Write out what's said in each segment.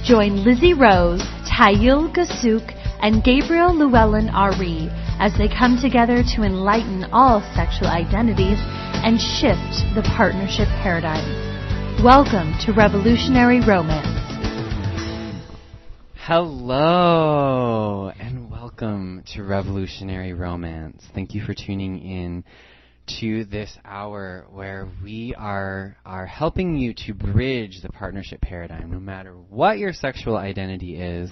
Join Lizzie Rose, Tayil Gasuk, and Gabriel Llewellyn-Ari as they come together to enlighten all sexual identities and shift the partnership paradigm. Welcome to Revolutionary Romance. Hello, and welcome to Revolutionary Romance. Thank you for tuning in to this hour where we are helping you to bridge the partnership paradigm. No matter what your sexual identity is,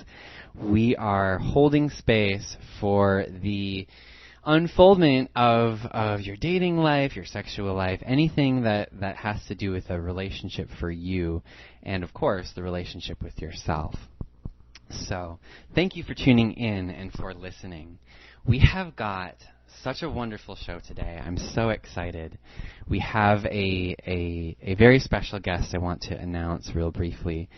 we are holding space for the unfoldment of your dating life, your sexual life, anything that has to do with a relationship for you, and of course, the relationship with yourself. So, thank you for tuning in and for listening. We have got such a wonderful show today. I'm so excited. We have a very special guest I want to announce real briefly,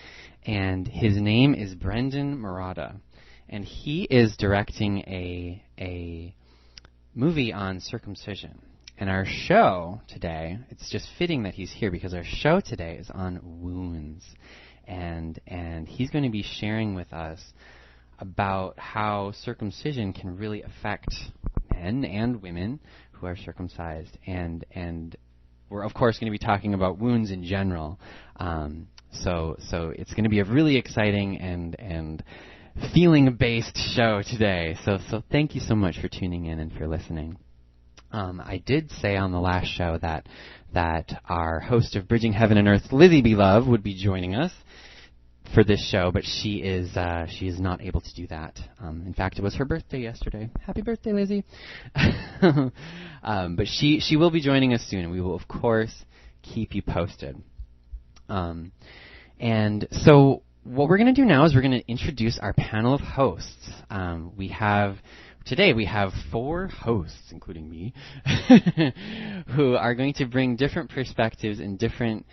and his name is Brendon Merotta, and he is directing a movie on circumcision. And our show today, it's just fitting that he's here because our show today is on wounds, and he's going to be sharing with us about how circumcision can really affect men and women who are circumcised, and we're of course going to be talking about wounds in general. So it's going to be a really exciting and feeling-based show today. So thank you so much for tuning in and for listening. I did say on the last show that our host of Bridging Heaven and Earth, Lizzie Beloved, would be joining us for this show, but she is not able to do that. In fact, it was her birthday yesterday. Happy birthday, Lizzie! But she will be joining us soon, and we will of course keep you posted. And so what we're going to do now is we're going to introduce our panel of hosts. Today we have 4 hosts, including me, who are going to bring different perspectives and different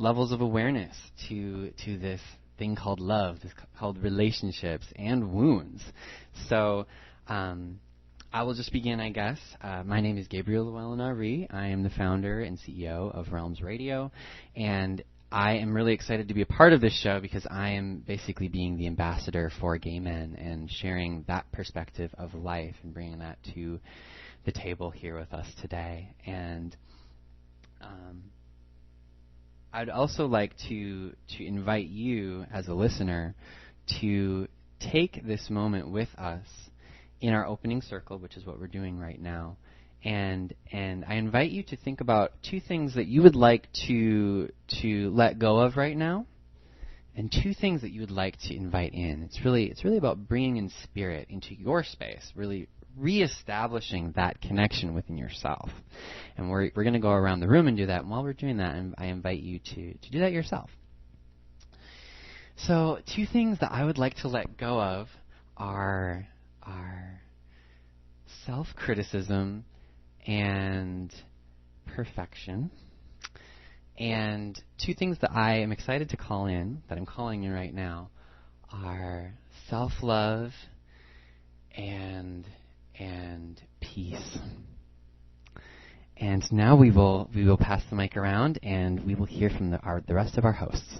levels of awareness to this thing called love, this called relationships and wounds. So I will just begin, I guess. My name is Gabriel Llhewellyn-Ari. I am the founder and CEO of Realms Radio, and I am really excited to be a part of this show because I am basically being the ambassador for gay men and sharing that perspective of life and bringing that to the table here with us today. And I'd also like to invite you as a listener to take this moment with us in our opening circle, which is what we're doing right now. And I invite you to think about 2 things that you would like to let go of right now, and 2 things that you would like to invite in. It's really about bringing in spirit into your space, really reestablishing that connection within yourself. And we're going to go around the room and do that. And while we're doing that, I invite you to do that yourself. So 2 things that I would like to let go of are self-criticism and perfection. And 2 things that I am excited to call in, that I'm calling in right now, are self-love and peace. And now we will pass the mic around, and we will hear from the rest of our hosts.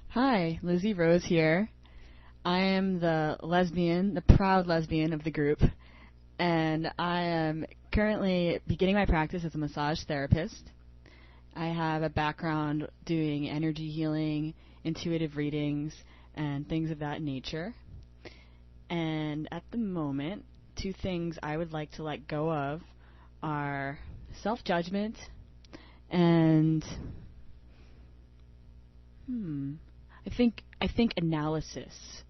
Hi, Lizzie Rose here. I am the proud lesbian of the group, and I am currently beginning my practice as a massage therapist. I have a background doing energy healing, intuitive readings, and things of that nature. And at the moment, 2 things I would like to let go of are self-judgment and I think analysis,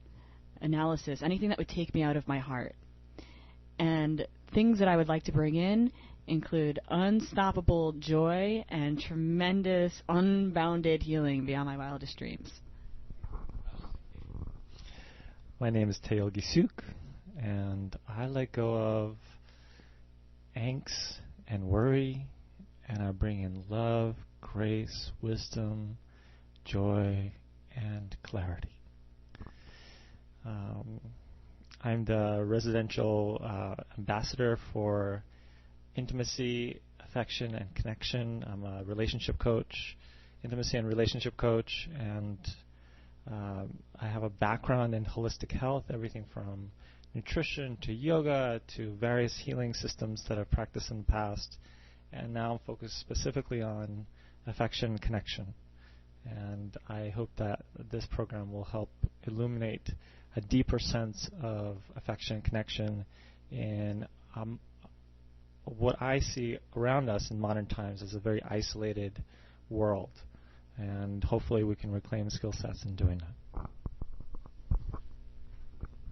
anything that would take me out of my heart. And things that I would like to bring in include unstoppable joy and tremendous unbounded healing beyond my wildest dreams. My name is Tayil Gasuk, and I let go of angst and worry, and I bring in love, grace, wisdom, joy, and clarity. I'm the residential ambassador for intimacy, affection, and connection. I'm a relationship coach, intimacy and relationship coach, and I have a background in holistic health, everything from nutrition to yoga to various healing systems that I've practiced in the past, and now I'm focused specifically on affection and connection. And I hope that this program will help illuminate a deeper sense of affection and connection in what I see around us in modern times as a very isolated world. And hopefully we can reclaim skill sets in doing that.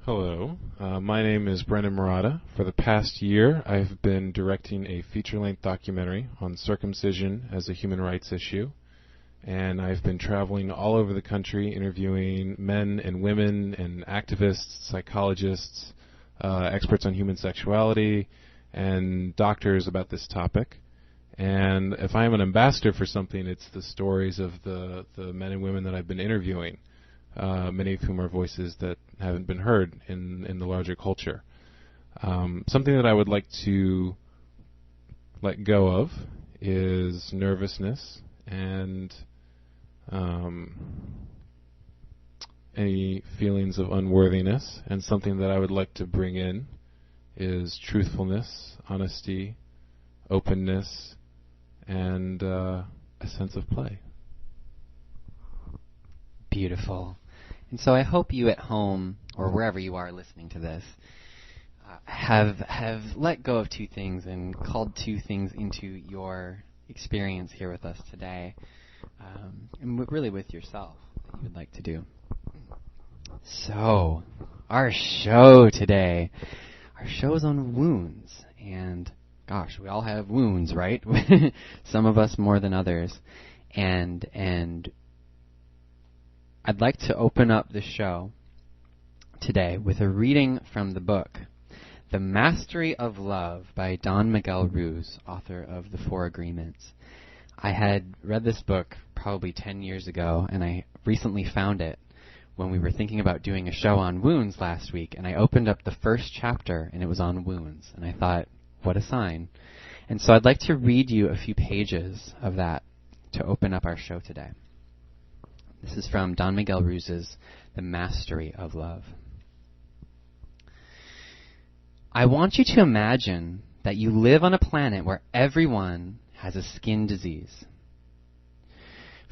Hello, my name is Brendon Merotta. For the past year, I've been directing a feature-length documentary on circumcision as a human rights issue. And I've been traveling all over the country interviewing men and women and activists, psychologists, experts on human sexuality, and doctors about this topic. And if I am an ambassador for something, it's the stories of the men and women that I've been interviewing, many of whom are voices that haven't been heard in the larger culture. Something that I would like to let go of is nervousness and any feelings of unworthiness, and something that I would like to bring in is truthfulness, honesty, openness, and a sense of play. Beautiful. And so I hope you at home, or wherever you are listening to this, have let go of two things and called two things into your experience here with us today, and really with yourself that you would like to do. So, our show today, our show is on wounds, and gosh, we all have wounds, right? Some of us more than others, and I'd like to open up the show today with a reading from the book The Mastery of Love by Don Miguel Ruiz, author of The Four Agreements. I had read this book probably 10 years ago, and I recently found it when we were thinking about doing a show on wounds last week, and I opened up the first chapter, and it was on wounds, and I thought, what a sign. And so I'd like to read you a few pages of that to open up our show today. This is from Don Miguel Ruiz's The Mastery of Love. I want you to imagine that you live on a planet where everyone has a skin disease.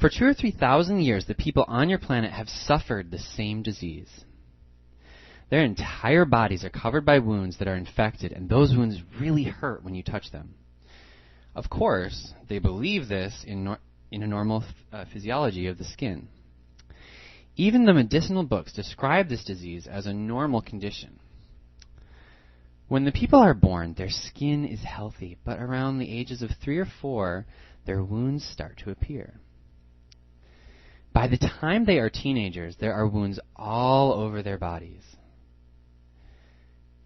For 2,000 or 3,000 years, the people on your planet have suffered the same disease. Their entire bodies are covered by wounds that are infected, and those wounds really hurt when you touch them. Of course, they believe this in a normal physiology of the skin. Even the medicinal books describe this disease as a normal condition. When the people are born, their skin is healthy, but around the ages of 3 or 4, their wounds start to appear. By the time they are teenagers, there are wounds all over their bodies.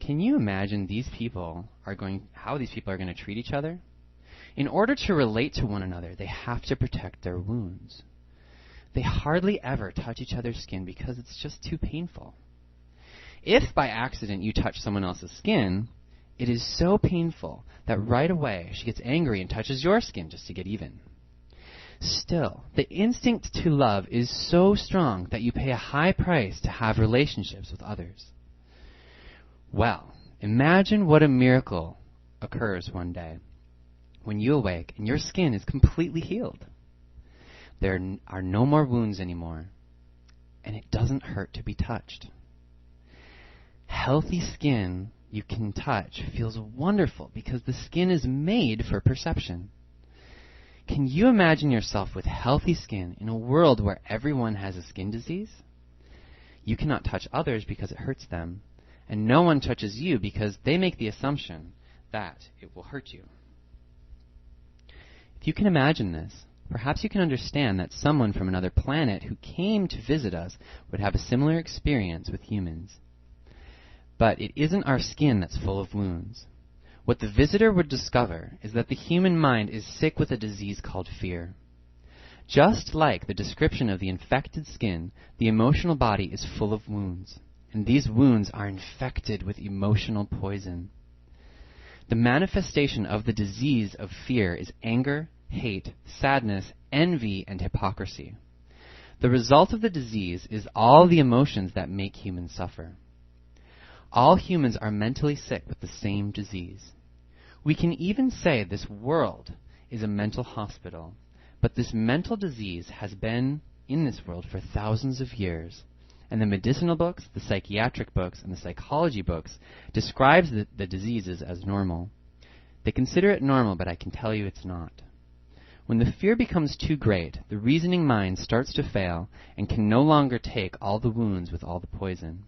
Can you imagine how these people are going to treat each other? In order to relate to one another, they have to protect their wounds. They hardly ever touch each other's skin because it's just too painful. If by accident you touch someone else's skin, it is so painful that right away she gets angry and touches your skin just to get even. Still, the instinct to love is so strong that you pay a high price to have relationships with others. Well, imagine what a miracle occurs one day when you awake and your skin is completely healed. There are no more wounds anymore, and it doesn't hurt to be touched. Healthy skin you can touch feels wonderful because the skin is made for perception. Can you imagine yourself with healthy skin in a world where everyone has a skin disease? You cannot touch others because it hurts them, and no one touches you because they make the assumption that it will hurt you. If you can imagine this, perhaps you can understand that someone from another planet who came to visit us would have a similar experience with humans. But it isn't our skin that's full of wounds. What the visitor would discover is that the human mind is sick with a disease called fear. Just like the description of the infected skin, the emotional body is full of wounds, and these wounds are infected with emotional poison. The manifestation of the disease of fear is anger, hate, sadness, envy, and hypocrisy. The result of the disease is all the emotions that make humans suffer. All humans are mentally sick with the same disease. We can even say this world is a mental hospital, but this mental disease has been in this world for thousands of years, and the medicinal books, the psychiatric books, and the psychology books describes the diseases as normal. They consider it normal, but I can tell you it's not. When the fear becomes too great, the reasoning mind starts to fail and can no longer take all the wounds with all the poison.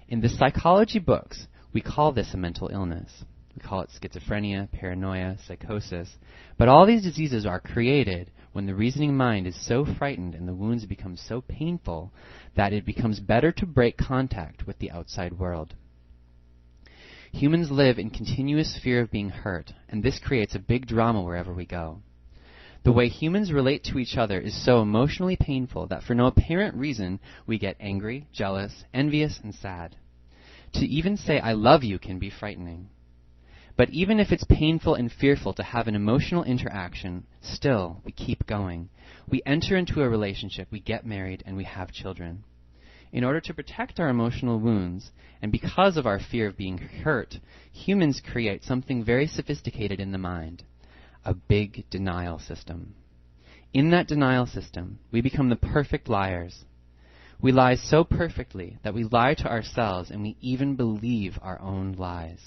In the psychology books, we call this a mental illness. We call it schizophrenia, paranoia, psychosis. But all these diseases are created when the reasoning mind is so frightened and the wounds become so painful that it becomes better to break contact with the outside world. Humans live in continuous fear of being hurt, and this creates a big drama wherever we go. The way humans relate to each other is so emotionally painful that for no apparent reason we get angry, jealous, envious, and sad. To even say I love you can be frightening. But even if it's painful and fearful to have an emotional interaction, still we keep going. We enter into a relationship, we get married, and we have children. In order to protect our emotional wounds, and because of our fear of being hurt, humans create something very sophisticated in the mind. A big denial system. In that denial system, we become the perfect liars. We lie so perfectly that we lie to ourselves and we even believe our own lies.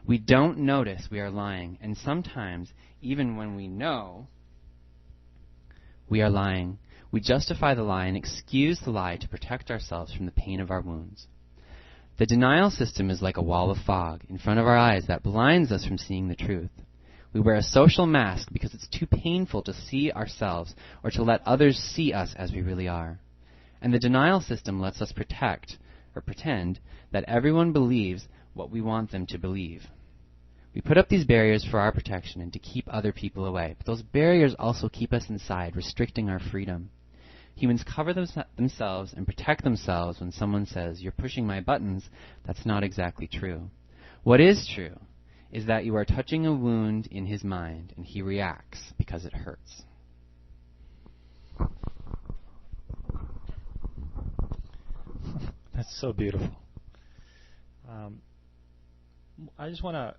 We don't notice we are lying, and sometimes, even when we know we are lying, we justify the lie and excuse the lie to protect ourselves from the pain of our wounds. The denial system is like a wall of fog in front of our eyes that blinds us from seeing the truth. We wear a social mask because it's too painful to see ourselves or to let others see us as we really are. And the denial system lets us protect or pretend that everyone believes what we want them to believe. We put up these barriers for our protection and to keep other people away. But those barriers also keep us inside, restricting our freedom. Humans cover themselves and protect themselves when someone says, "You're pushing my buttons." That's not exactly true. What is true is that you are touching a wound in his mind, and he reacts because it hurts. That's so beautiful. I just want to,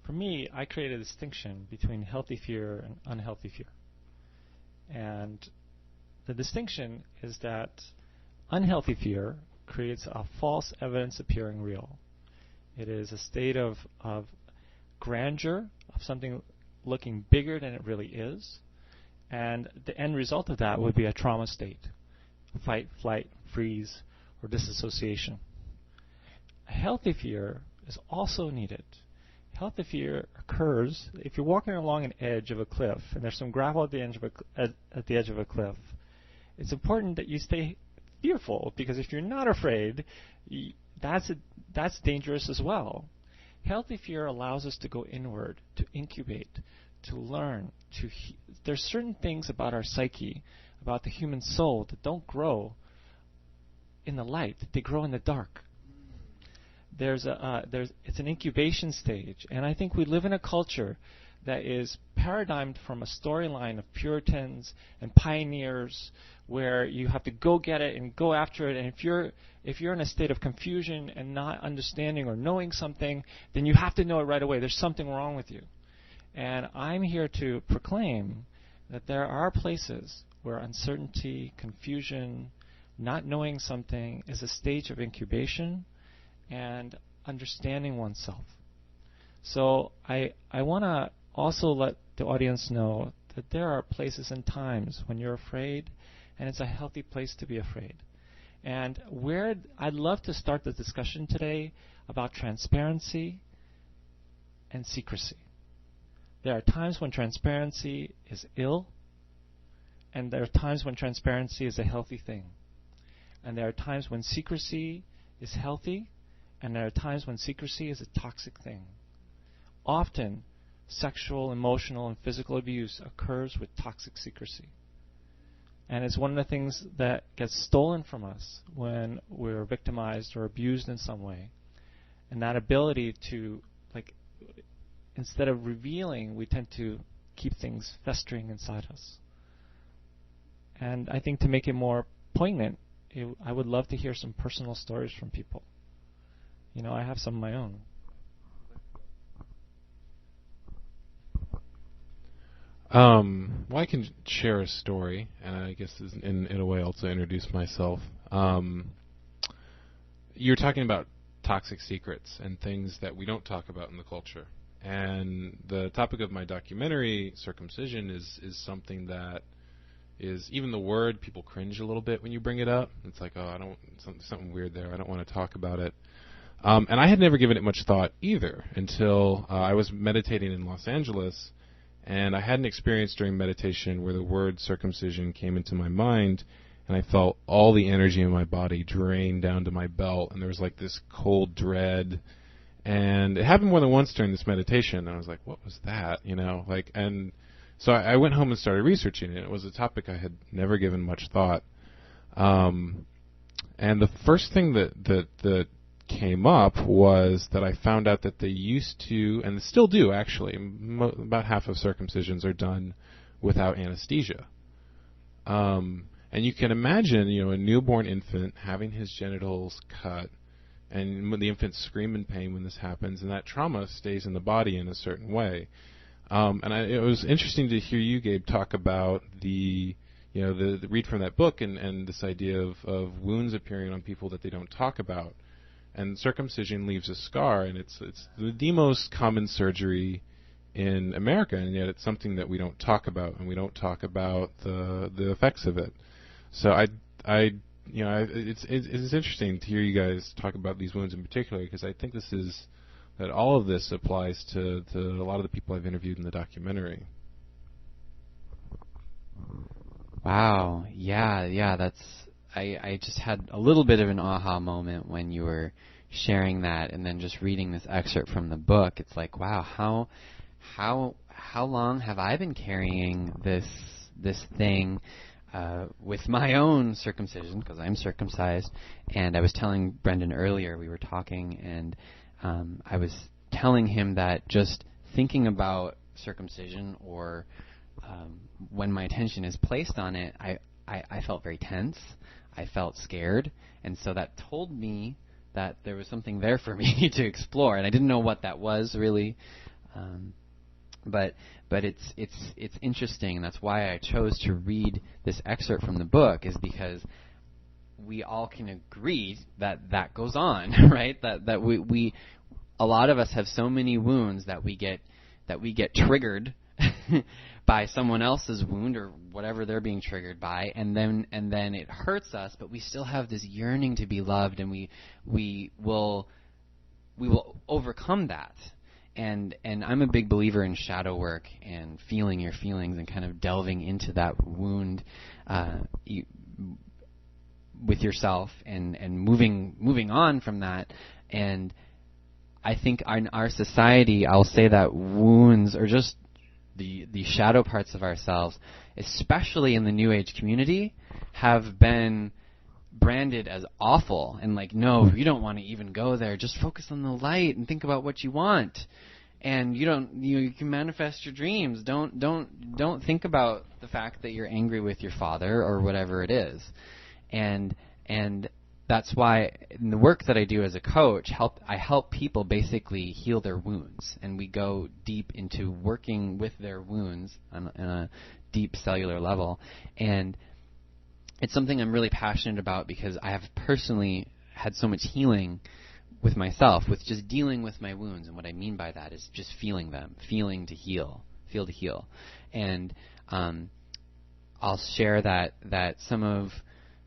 for me, I create a distinction between healthy fear and unhealthy fear. And the distinction is that unhealthy fear creates a false evidence appearing real. It is a state of grandeur, of something looking bigger than it really is, and the end result of that would be a trauma state, fight, flight, freeze, or disassociation. A healthy fear is also needed. Healthy fear occurs if you're walking along an edge of a cliff and there's some gravel at the edge of a cliff. It's important that you stay fearful, because if you're not afraid, that's dangerous as well. Healthy fear allows us to go inward, to incubate, to learn. There's certain things about our psyche, about the human soul, that don't grow in the light. They grow in the dark. It's an incubation stage, and I think we live in a culture that is paradigmed from a storyline of Puritans and pioneers, where you have to go get it and go after it, and if you're in a state of confusion and not understanding or knowing something, then you have to know it right away. There's something wrong with you. And I'm here to proclaim that there are places where uncertainty, confusion, not knowing something is a stage of incubation and understanding oneself. So I want to also let the audience know that there are places and times when you're afraid, and it's a healthy place to be afraid. And where I'd love to start the discussion today about transparency and secrecy. There are times when transparency is ill, and there are times when transparency is a healthy thing. And there are times when secrecy is healthy, and there are times when secrecy is a toxic thing. Often, sexual, emotional, and physical abuse occurs with toxic secrecy. And it's one of the things that gets stolen from us when we're victimized or abused in some way. And that ability to, instead of revealing, we tend to keep things festering inside us. And I think to make it more poignant, I would love to hear some personal stories from people. I have some of my own. Well, I can share a story, and I guess in a way also introduce myself. You're talking about toxic secrets and things that we don't talk about in the culture. And the topic of my documentary, Circumcision, is something that is, even the word, people cringe a little bit when you bring it up. It's like, oh, something weird there. I don't want to talk about it. And I had never given it much thought either until I was meditating in Los Angeles, and I had an experience during meditation where the word circumcision came into my mind, and I felt all the energy in my body drain down to my belt, and there was like this cold dread. And it happened more than once during this meditation, and I was like, what was that? And so I went home and started researching it. It was a topic I had never given much thought. And the first thing that came up was that I found out that they used to, and still do actually, about half of circumcisions are done without anesthesia. And you can imagine, a newborn infant having his genitals cut, and when the infants scream in pain when this happens, and that trauma stays in the body in a certain way. It was interesting to hear you, Gabe, talk about the read from that book and this idea of wounds appearing on people that they don't talk about. And circumcision leaves a scar, and it's the most common surgery in America, and yet it's something that we don't talk about, and we don't talk about the effects of it. So it's interesting to hear you guys talk about these wounds in particular, because I think that all of this applies to a lot of the people I've interviewed in the documentary. Wow. Yeah. I just had a little bit of an aha moment when you were sharing that, and then just reading this excerpt from the book. It's like, wow, how long have I been carrying this thing with my own circumcision, because I'm circumcised. And I was telling Brendon earlier, we were talking, and I was telling him that just thinking about circumcision, or when my attention is placed on it, I felt very tense. I felt scared, and so that told me that there was something there for me to explore, and I didn't know what that was really. But it's interesting, and that's why I chose to read this excerpt from the book, is because we all can agree that goes on, right? That we a lot of us have so many wounds that we get triggered by someone else's wound or whatever they're being triggered by, and then it hurts us, but we still have this yearning to be loved, and we will overcome that. And I'm a big believer in shadow work and feeling your feelings and kind of delving into that wound with yourself and moving on from that. And I think in our society, I'll say that wounds are just the shadow parts of ourselves, especially in the New Age community, have been branded as awful, and like, no, you don't want to even go there. Just focus on the light and think about what you want, and you can manifest your dreams. Don't think about the fact that you're angry with your father or whatever it is, and that's why in the work that I do as a coach, I help people basically heal their wounds, and we go deep into working with their wounds on a deep cellular level. And it's something I'm really passionate about, because I have personally had so much healing with myself, with just dealing with my wounds. And what I mean by that is just feeling them, feel to heal. And I'll share that some of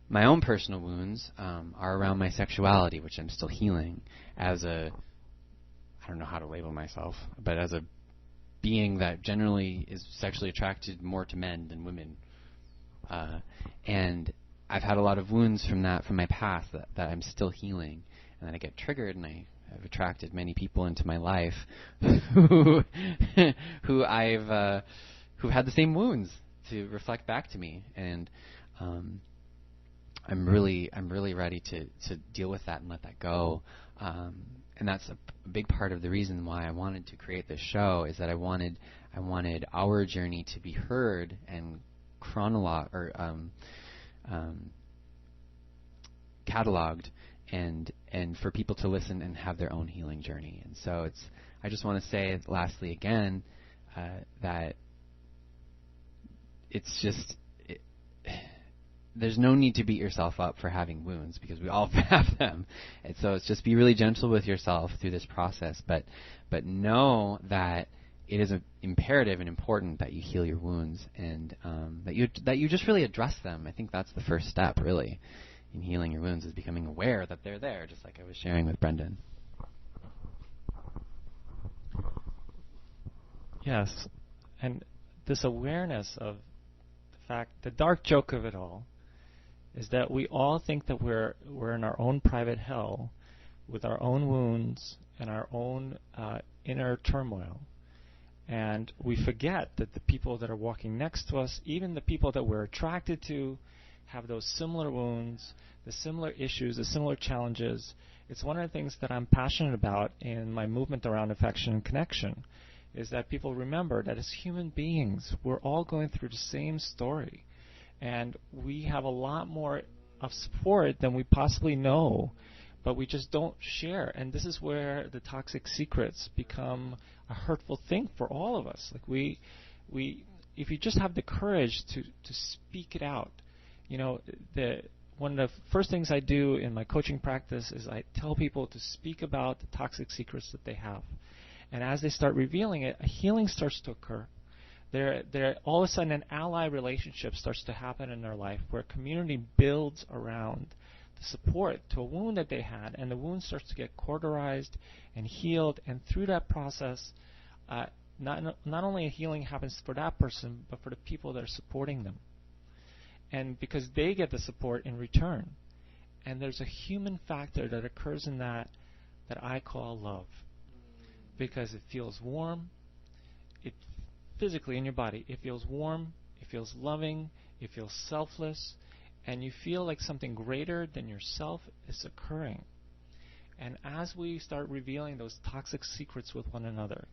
my own personal wounds are around my sexuality, which I'm still healing as I don't know how to label myself, but as a being that generally is sexually attracted more to men than women. And I've had a lot of wounds from my past that I'm still healing. And then I get triggered, and I have attracted many people into my life who who've had the same wounds to reflect back to me. And I'm really ready to deal with that and let that go. that's a big part of the reason why I wanted to create this show, is that I wanted our journey to be heard and cataloged, and for people to listen and have their own healing journey. And so I just want to say lastly again that it's just there's no need to beat yourself up for having wounds, because we all have them. And so it's just be really gentle with yourself through this process, but know that it is imperative and important that you heal your wounds, and that you just really address them. I think that's the first step, really, in healing your wounds, is becoming aware that they're there, just like I was sharing with Brendon. Yes, and this awareness of the fact, the dark joke of it all, is that we all think that we're in our own private hell with our own wounds and our own inner turmoil. And we forget that the people that are walking next to us, even the people that we're attracted to, have those similar wounds, the similar issues, the similar challenges. It's one of the things that I'm passionate about in my movement around affection and connection, is that people remember that as human beings, we're all going through the same story. And we have a lot more of support than we possibly know, but we just don't share. And this is where the toxic secrets become a hurtful thing for all of us. Like if you just have the courage to speak it out, one of the first things I do in my coaching practice is I tell people to speak about the toxic secrets that they have. And as they start revealing it, a healing starts to occur. All of a sudden, an ally relationship starts to happen in their life, where community builds around the support to a wound that they had, and the wound starts to get cauterized and healed. And through that process, not only a healing happens for that person, but for the people that are supporting them. And because they get the support in return. And there's a human factor that occurs in that I call love. Because it feels warm, physically in your body, it feels warm, it feels loving, it feels selfless, and you feel like something greater than yourself is occurring. And as we start revealing those toxic secrets with one another,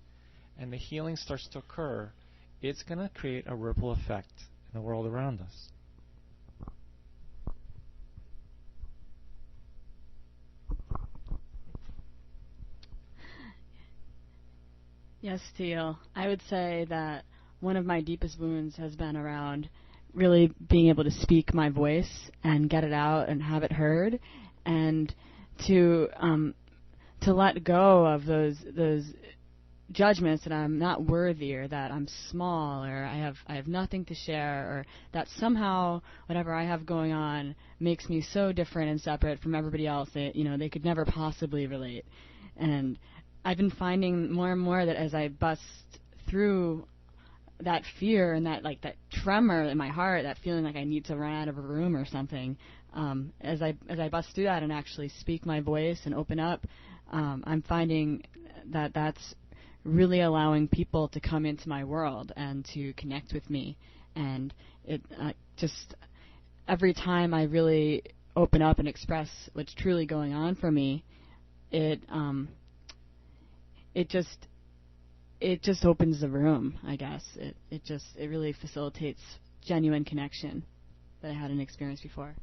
and the healing starts to occur, it's going to create a ripple effect in the world around us. Yes, Teal. I would say that one of my deepest wounds has been around really being able to speak my voice and get it out and have it heard, and to let go of those judgments that I'm not worthy, or that I'm small, or I have nothing to share, or that somehow whatever I have going on makes me so different and separate from everybody else that they could never possibly relate. And I've been finding more and more that as I bust through that fear and that tremor in my heart, that feeling like I need to run out of a room or something, as I bust through that and actually speak my voice and open up, I'm finding that that's really allowing people to come into my world and to connect with me. And it just every time I really open up and express what's truly going on for me, it just opens the room, I guess. It really facilitates genuine connection that I hadn't experienced before.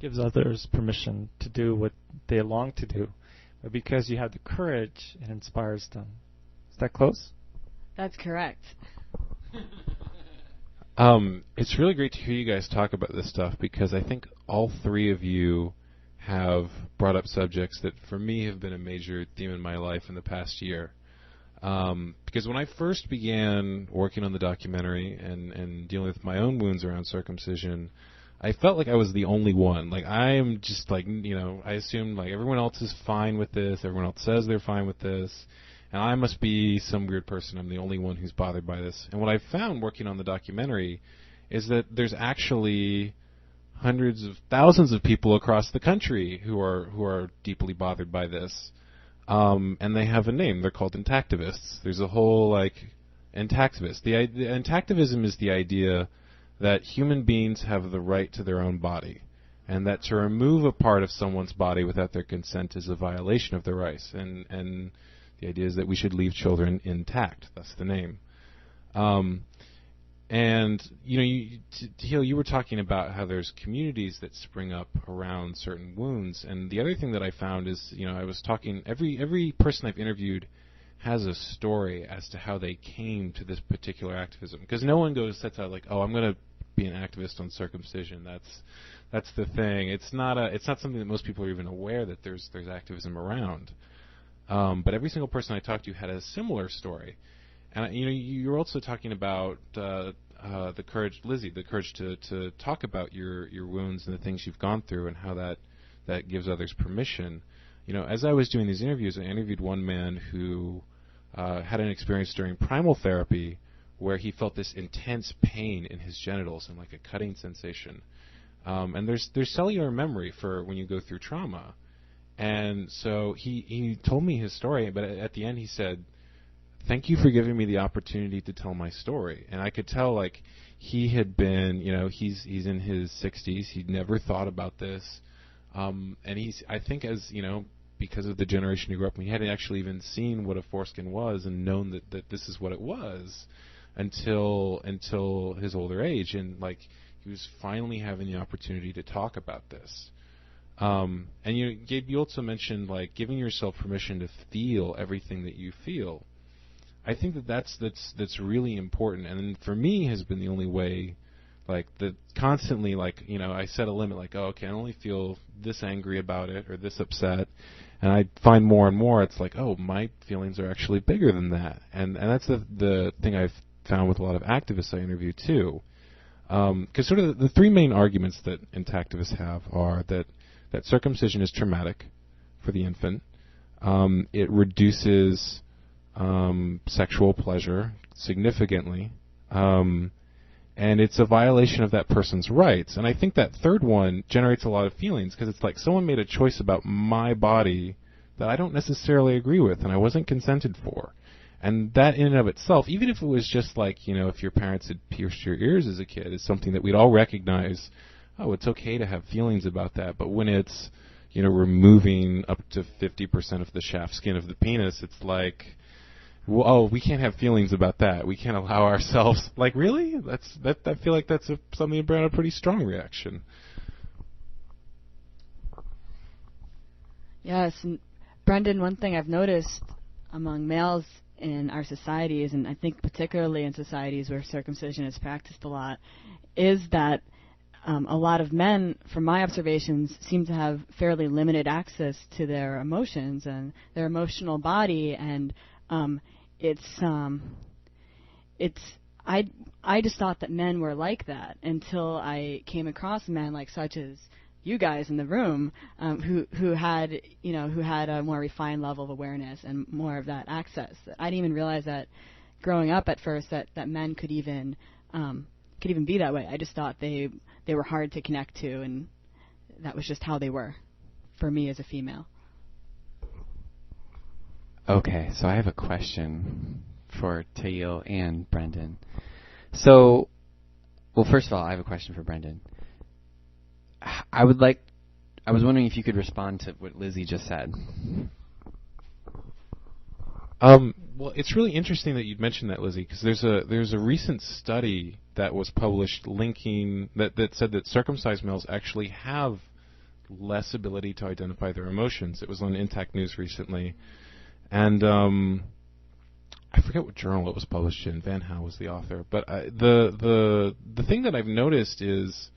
Gives others permission to do what they long to do, but because you have the courage, it inspires them. Is that close? That's correct. It's really great to hear you guys talk about this stuff, because I think all three of you have brought up subjects that for me have been a major theme in my life in the past year. Because when I first began working on the documentary and dealing with my own wounds around circumcision, I felt like I was the only one. Like, I am just I assumed like everyone else is fine with this, everyone else says they're fine with this, and I must be some weird person. I'm the only one who's bothered by this. And what I found working on the documentary is that there's actually hundreds of thousands of people across the country who are deeply bothered by this, and they have a name. They're called intactivists. There's a whole intactivist. The intactivism is the idea that human beings have the right to their own body, and that to remove a part of someone's body without their consent is a violation of their rights. And the idea is that we should leave children intact. That's the name. And Tahil, you were talking about how there's communities that spring up around certain wounds. And the other thing that I found is, I was talking, every person I've interviewed has a story as to how they came to this particular activism. Because no one sets out like, oh, I'm going to be an activist on circumcision. That's the thing. It's not something that most people are even aware that there's activism around. But every single person I talked to had a similar story. And you're also talking about the courage, Lizzie, the courage to talk about your wounds and the things you've gone through, and how that gives others permission. As I was doing these interviews, I interviewed one man who had an experience during primal therapy where he felt this intense pain in his genitals and like a cutting sensation. And there's cellular memory for when you go through trauma. And so he told me his story, but at the end he said, "Thank you for giving me the opportunity to tell my story." And I could tell, like, he had been, he's in his 60s. He'd never thought about this. And I think because of the generation he grew up in, he hadn't actually even seen what a foreskin was and known that this is what it was until his older age. And, like, he was finally having the opportunity to talk about this. And Gabe, you also mentioned, like, giving yourself permission to feel everything that you feel. I think that's really important, and for me has been the only way, like, that constantly, like, I set a limit, like, oh, okay, I only feel this angry about it or this upset, and I find more and more it's like, oh, my feelings are actually bigger than that, and that's the thing I've found with a lot of activists I interview too, because sort of the three main arguments that activists have are that circumcision is traumatic for the infant, it reduces sexual pleasure significantly, and it's a violation of that person's rights. And I think that third one generates a lot of feelings, because it's like someone made a choice about my body that I don't necessarily agree with and I wasn't consented for. And that in and of itself, even if it was just like, if your parents had pierced your ears as a kid, is something that we'd all recognize, oh, it's okay to have feelings about that. But when it's, removing up to 50% of the shaft skin of the penis, it's like, well, oh, we can't have feelings about that. We can't allow ourselves. Like, really? I feel like that's something about a pretty strong reaction. Yes, and Brendon, one thing I've noticed among males in our societies, and I think particularly in societies where circumcision is practiced a lot, is that a lot of men, from my observations, seem to have fairly limited access to their emotions and their emotional body, and I just thought that men were like that until I came across men like such as you guys in the room, who had a more refined level of awareness and more of that access. I didn't even realize that growing up at first that men could even be that way. I just thought they were hard to connect to, and that was just how they were for me as a female. Okay, so I have a question for Tahil and Brendon. So, well, first of all, I have a question for Brendon. I was wondering if you could respond to what Lizzie just said. Well, it's really interesting that you'd mentioned that, Lizzie, because there's a recent study that was published linking that said that circumcised males actually have less ability to identify their emotions. It was on Intact News recently. And I forget what journal it was published in. Van Howe was the author. But the thing that I've noticed is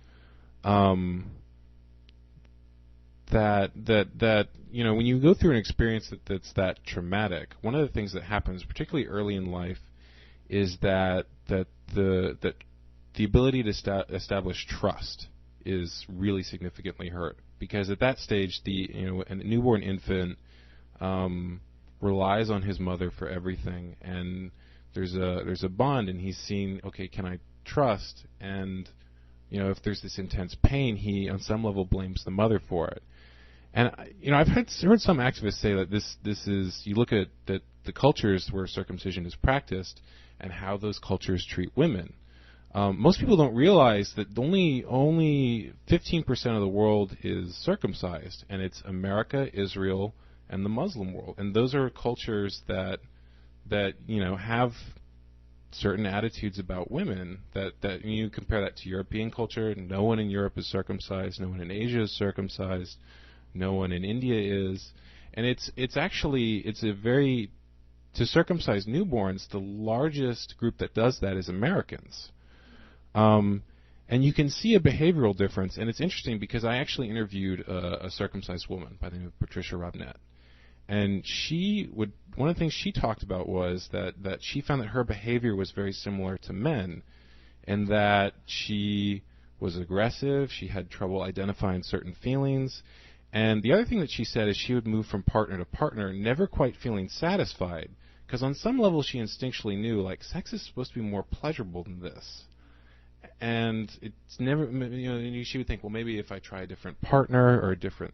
that when you go through an experience that's that traumatic, one of the things that happens, particularly early in life, is that the ability to establish trust is really significantly hurt, because at that stage a newborn infant relies on his mother for everything, and there's a bond, and he's seeing, okay, can I trust? And if there's this intense pain, he on some level blames the mother for it. And I've heard some activists say that this is, you look at the cultures where circumcision is practiced and how those cultures treat women. Most people don't realize that only 15% of the world is circumcised, and it's America, Israel, and the Muslim world. And those are cultures that have certain attitudes about women that you compare that to European culture. No one in Europe is circumcised. No one in Asia is circumcised. No one in India is. And it's a very, to circumcise newborns, the largest group that does that is Americans. And you can see a behavioral difference. And it's interesting because I actually interviewed a circumcised woman by the name of Patricia Robnett. And one of the things she talked about was that she found that her behavior was very similar to men, and that she was aggressive, she had trouble identifying certain feelings. And the other thing that she said is she would move from partner to partner, never quite feeling satisfied, because on some level she instinctually knew, like, sex is supposed to be more pleasurable than this. And it's never, she would think, well, maybe if I try a different partner or a different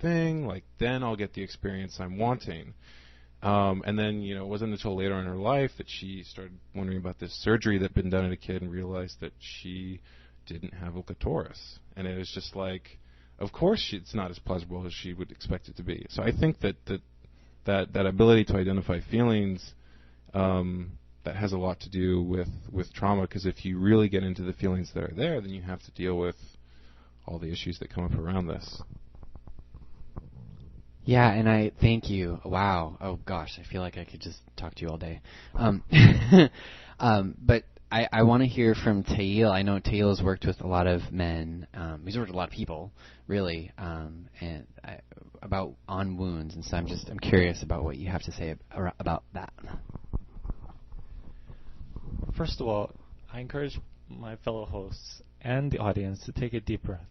thing, like, then I'll get the experience I'm wanting. And then, it wasn't until later in her life that she started wondering about this surgery that had been done at a kid and realized that she didn't have a clitoris. And it was just like, of course it's not as pleasurable as she would expect it to be. So I think that ability to identify feelings, that has a lot to do with trauma, because if you really get into the feelings that are there, then you have to deal with all the issues that come up around this. Yeah, and I thank you. Wow. Oh gosh, I feel like I could just talk to you all day. But I want to hear from Tail. I know Tail has worked with a lot of men. He's worked with a lot of people, really, about on wounds, and so I'm curious about what you have to say about that. First of all, I encourage my fellow hosts and the audience to take a deep breath.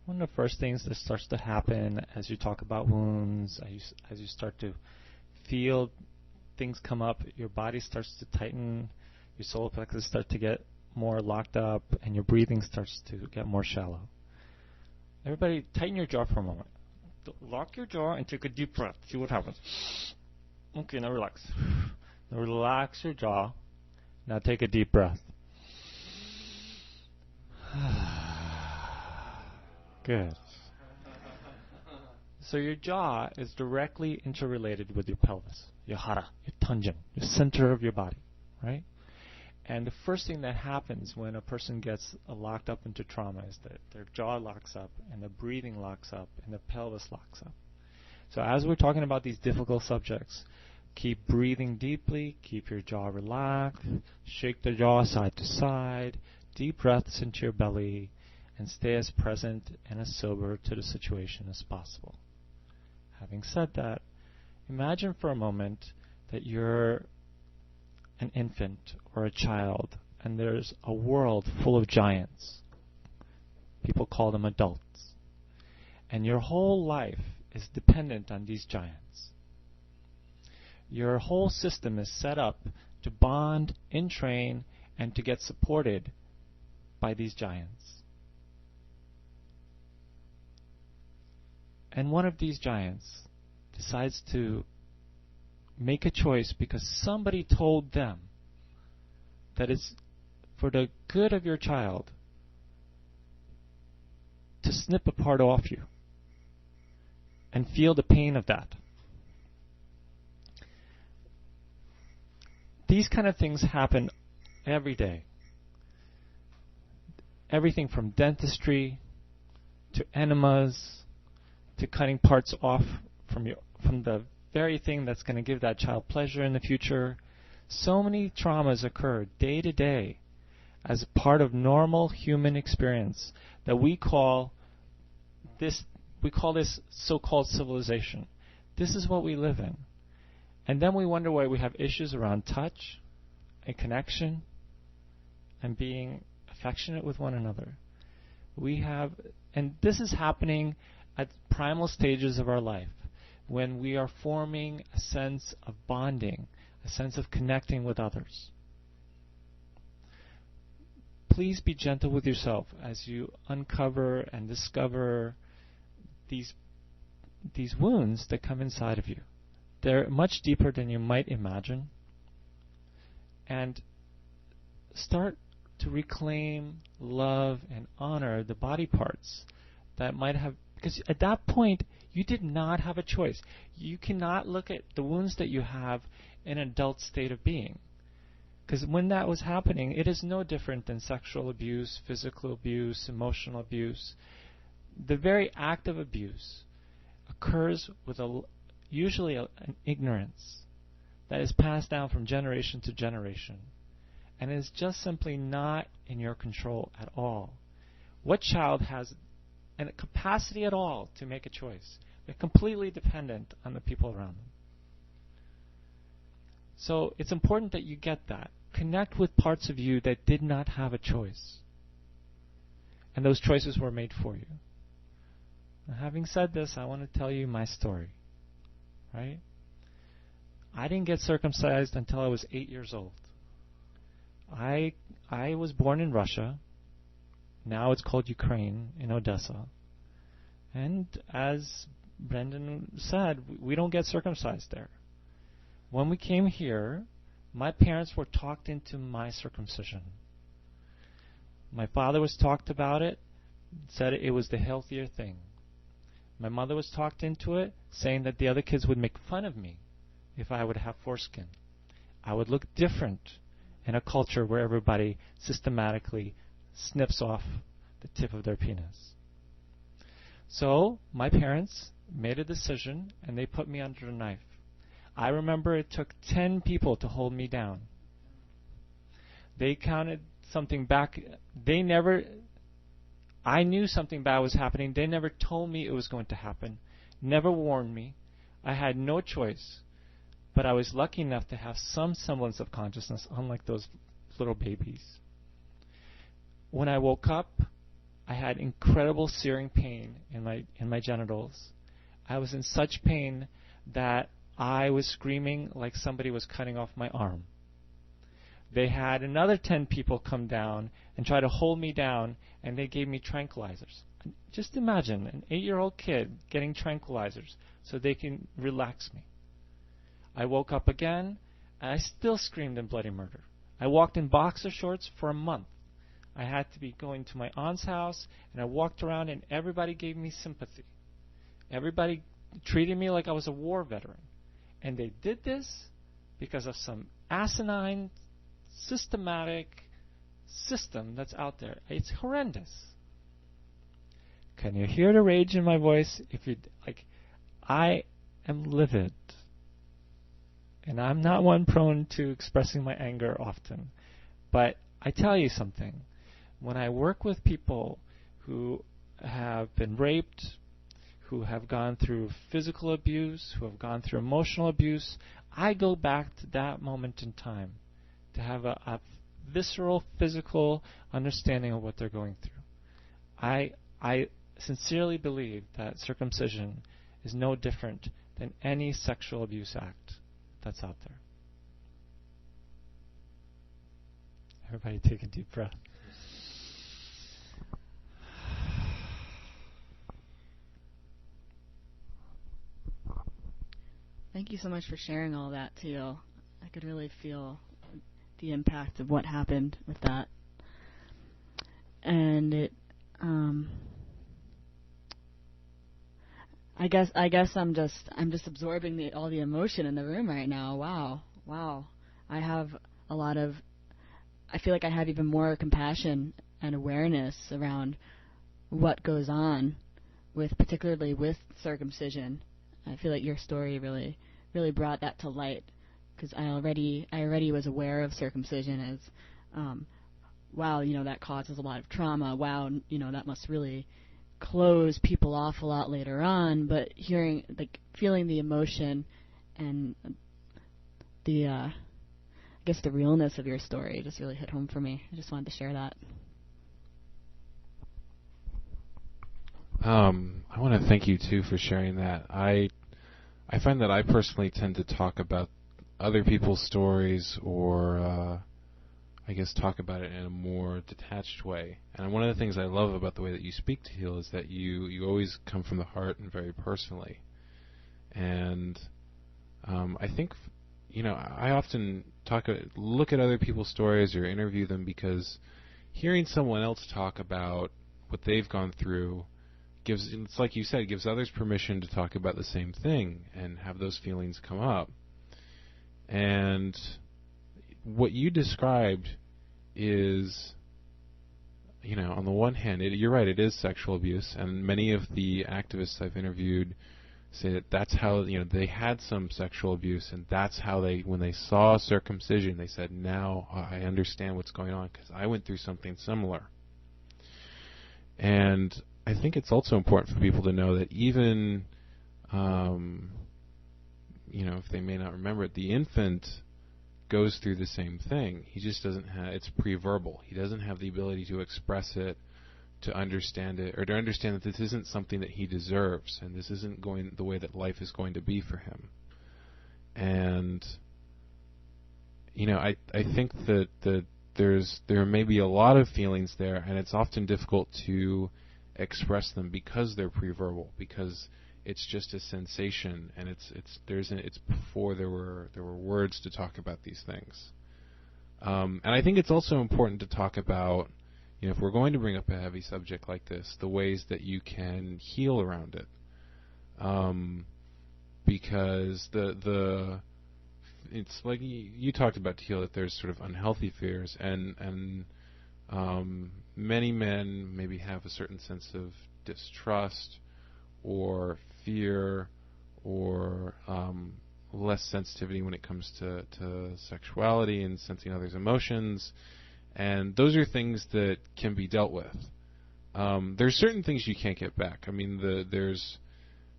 One of the first things that starts to happen as you talk about wounds, as you start to feel things come up, your body starts to tighten, your solar plexus start to get more locked up, and your breathing starts to get more shallow. Everybody, tighten your jaw for a moment. Lock your jaw and take a deep breath. See what happens. Okay, now relax. Now relax your jaw. Now take a deep breath. Good. So your jaw is directly interrelated with your pelvis, your hara, your tanjin, your center of your body, right? And the first thing that happens when a person gets locked up into trauma is that their jaw locks up, and the breathing locks up, and the pelvis locks up. So as we're talking about these difficult subjects, keep breathing deeply, keep your jaw relaxed, shake the jaw side to side, deep breaths into your belly, and stay as present and as sober to the situation as possible. Having said that, imagine for a moment that you're an infant or a child, and there's a world full of giants. People call them adults. And your whole life is dependent on these giants. Your whole system is set up to bond, entrain, and to get supported by these giants. And one of these giants decides to make a choice because somebody told them that it's for the good of your child to snip a part off you and feel the pain of that. These kind of things happen every day. Everything from dentistry to enemas to cutting parts off from the very thing that's going to give that child pleasure in the future. So many traumas occur day to day as part of normal human experience that we call this so-called civilization. This is what we live in. And then we wonder why we have issues around touch and connection and being affectionate with one another. And this is happening at primal stages of our life, when we are forming a sense of bonding, a sense of connecting with others. Please be gentle with yourself as you uncover and discover these wounds that come inside of you. They're much deeper than you might imagine. and start to reclaim, love, and honor the body parts that might have, because at that point, you did not have a choice. You cannot look at the wounds that you have in an adult state of being. Because when that was happening, it is no different than sexual abuse, physical abuse, emotional abuse. The very act of abuse occurs with usually an ignorance that is passed down from generation to generation, and is just simply not in your control at all. What child has a capacity at all to make a choice? They're completely dependent on the people around them. So it's important that you get that. Connect with parts of you that did not have a choice. And those choices were made for you. Now, having said this, I want to tell you my story. Right? I didn't get circumcised until I was 8 years old. I was born in Russia. Now it's called Ukraine, in Odessa. And as Brendon said, we don't get circumcised there. When we came here, my parents were talked into my circumcision. My father was talked about it, said it was the healthier thing. My mother was talked into it, saying that the other kids would make fun of me if I would have foreskin. I would look different in a culture where everybody systematically snips off the tip of their penis. So my parents made a decision, and they put me under a knife. I remember it took 10 people to hold me down. They counted something back. I knew something bad was happening. They never told me it was going to happen, never warned me. I had no choice. But I was lucky enough to have some semblance of consciousness, unlike those little babies. When I woke up, I had incredible searing pain in my genitals. I was in such pain that I was screaming like somebody was cutting off my arm. They had another 10 people come down and try to hold me down, and they gave me tranquilizers. Just imagine an 8-year-old kid getting tranquilizers so they can relax me. I woke up again, and I still screamed in bloody murder. I walked in boxer shorts for a month. I had to be going to my aunt's house, and I walked around, and everybody gave me sympathy. Everybody treated me like I was a war veteran. And they did this because of some asinine, systematic system that's out there. It's horrendous. Can you hear the rage in my voice? I am livid. And I'm not one prone to expressing my anger often. But I tell you something. When I work with people who have been raped, who have gone through physical abuse, who have gone through emotional abuse, I go back to that moment in time to have a visceral, physical understanding of what they're going through. I sincerely believe that circumcision is no different than any sexual abuse act that's out there. Everybody take a deep breath. Thank you so much for sharing all that, Teal. I could really feel the impact of what happened with that. And it, I guess I'm just absorbing all the emotion in the room right now. Wow. I feel like I have even more compassion and awareness around what goes on particularly with circumcision. I feel like your story really brought that to light, because I already was aware of circumcision as, wow, that causes a lot of trauma. Wow, that must really close people off a lot later on. But feeling the emotion and the realness of your story just really hit home for me. I just wanted to share that. I want to thank you too for sharing that. I find that I personally tend to talk about other people's stories, or talk about it in a more detached way. And one of the things I love about the way that you speak, Teal, is that you always come from the heart and very personally. And I think I often look at other people's stories or interview them because hearing someone else talk about what they've gone through it's like you said, gives others permission to talk about the same thing and have those feelings come up. And what you described is, on the one hand, you're right, it is sexual abuse, and many of the activists I've interviewed say that that's how, they had some sexual abuse, and that's how when they saw circumcision, they said, now I understand what's going on because I went through something similar. And I think it's also important for people to know that even, if they may not remember it, the infant goes through the same thing. He just doesn't have, it's pre-verbal. He doesn't have the ability to express it, to understand it, or to understand that this isn't something that he deserves, and this isn't going the way that life is going to be for him. And, I think that there may be a lot of feelings there, and it's often difficult to express them because they're pre-verbal, because it's just a sensation, and it's before there were words to talk about these things. And I think it's also important to talk about, if we're going to bring up a heavy subject like this, the ways that you can heal around it. Because it's like you talked about, to heal, that there's sort of unhealthy fears, and many men maybe have a certain sense of distrust or fear or less sensitivity when it comes to sexuality and sensing others' emotions, and those are things that can be dealt with. There's certain things you can't get back. I mean,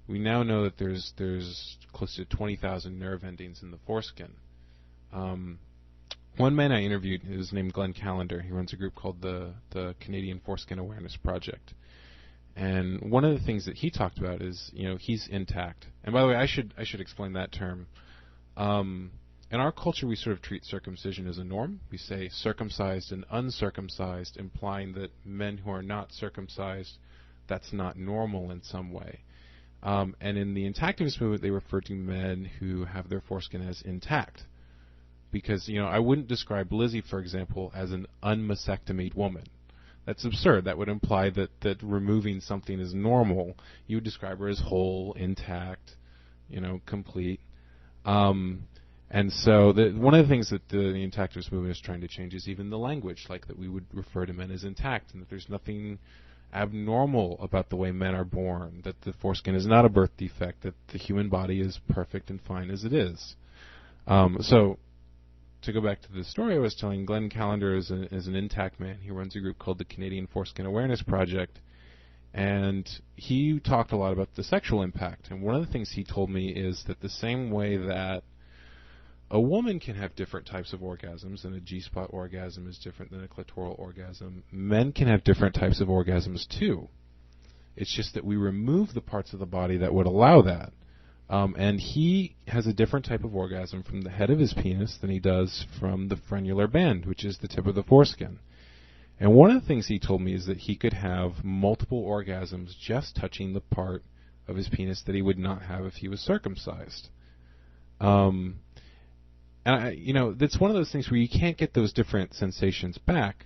we now know that there's close to 20,000 nerve endings in the foreskin. One man I interviewed, is named Glenn Callender. He runs a group called the Canadian Foreskin Awareness Project. And one of the things that he talked about is, he's intact. And by the way, I should explain that term. In our culture, we sort of treat circumcision as a norm. We say circumcised and uncircumcised, implying that men who are not circumcised, that's not normal in some way. And in the intactivist movement, they refer to men who have their foreskin as intact. Because, I wouldn't describe Lizzie, for example, as an unmastectomied woman. That's absurd. That would imply that removing something is normal. You would describe her as whole, intact, complete. And so one of the things that the intactivist movement is trying to change is even the language, like that we would refer to men as intact, and that there's nothing abnormal about the way men are born, that the foreskin is not a birth defect, that the human body is perfect and fine as it is. So to go back to the story I was telling, Glenn Callender is an intact man. He runs a group called the Canadian Foreskin Awareness Project, and he talked a lot about the sexual impact. And one of the things he told me is that the same way that a woman can have different types of orgasms, and a G-spot orgasm is different than a clitoral orgasm, men can have different types of orgasms too. It's just that we remove the parts of the body that would allow that. And he has a different type of orgasm from the head of his penis than he does from the frenular band, which is the tip of the foreskin. And one of the things he told me is that he could have multiple orgasms just touching the part of his penis that he would not have if he was circumcised. And that's one of those things where you can't get those different sensations back,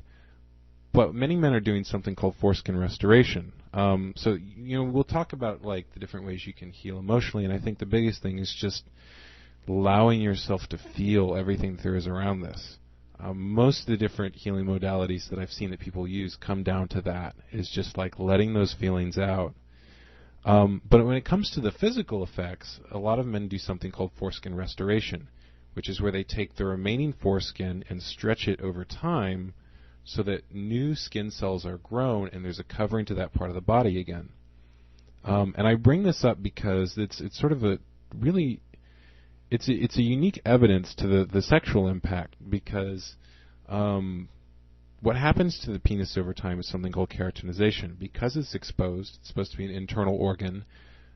but many men are doing something called foreskin restoration. So we'll talk about like the different ways you can heal emotionally, and I think the biggest thing is just allowing yourself to feel everything there is around this. Most of the different healing modalities that I've seen that people use come down to that, is just like letting those feelings out. But when it comes to the physical effects, a lot of men do something called foreskin restoration, which is where they take the remaining foreskin and stretch it over time so that new skin cells are grown and there's a covering to that part of the body again. And I bring this up because it's sort of a really, it's a unique evidence to the sexual impact, because what happens to the penis over time is something called keratinization. Because it's exposed, it's supposed to be an internal organ,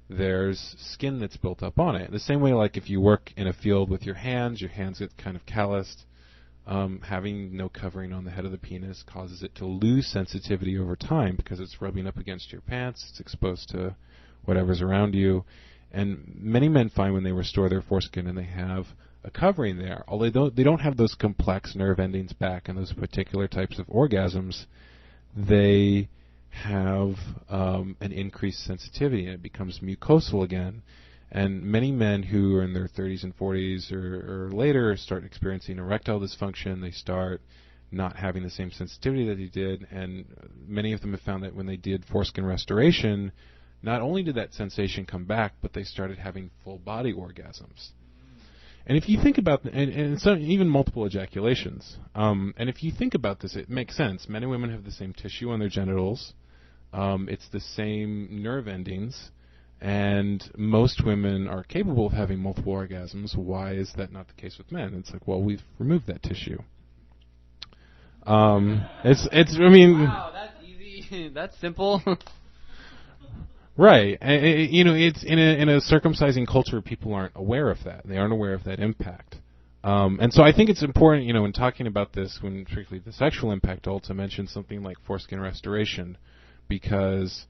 there's skin that's built up on it. The same way, like if you work in a field with your hands get kind of calloused. Having no covering on the head of the penis causes it to lose sensitivity over time because it's rubbing up against your pants, it's exposed to whatever's around you. And many men find when they restore their foreskin and they have a covering there. Although they don't have those complex nerve endings back and those particular types of orgasms, they have an increased sensitivity, and it becomes mucosal again. And many men who are in their 30s and 40s or later start experiencing erectile dysfunction. They start not having the same sensitivity that they did, and many of them have found that when they did foreskin restoration, not only did that sensation come back, but they started having full body orgasms. And if you think about, and some, even multiple ejaculations, and if you think about this, it makes sense. Men and women have the same tissue on their genitals. It's the same nerve endings. And most women are capable of having multiple orgasms. Why is that not the case with men? It's like, well, we've removed that tissue. I mean, wow, that's easy. That's simple. Right. It's in a circumcising culture, people aren't aware of that. They aren't aware of that impact. And so I think it's important, when talking about this, when particularly the sexual impact, to mention something like foreskin restoration, because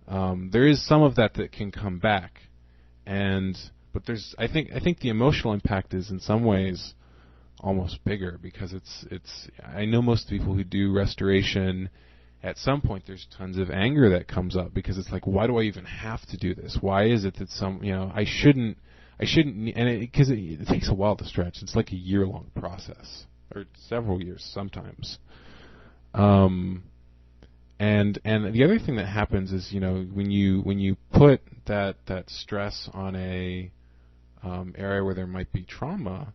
there is some of that can come back, but I think the emotional impact is in some ways almost bigger, because I know most people who do restoration, at some point there's tons of anger that comes up, because it's like, why do I even have to do this? Why is it that I shouldn't, and because it takes a while to stretch. It's like a year-long process, or several years sometimes. And the other thing that happens is, when you put that stress on a area where there might be trauma,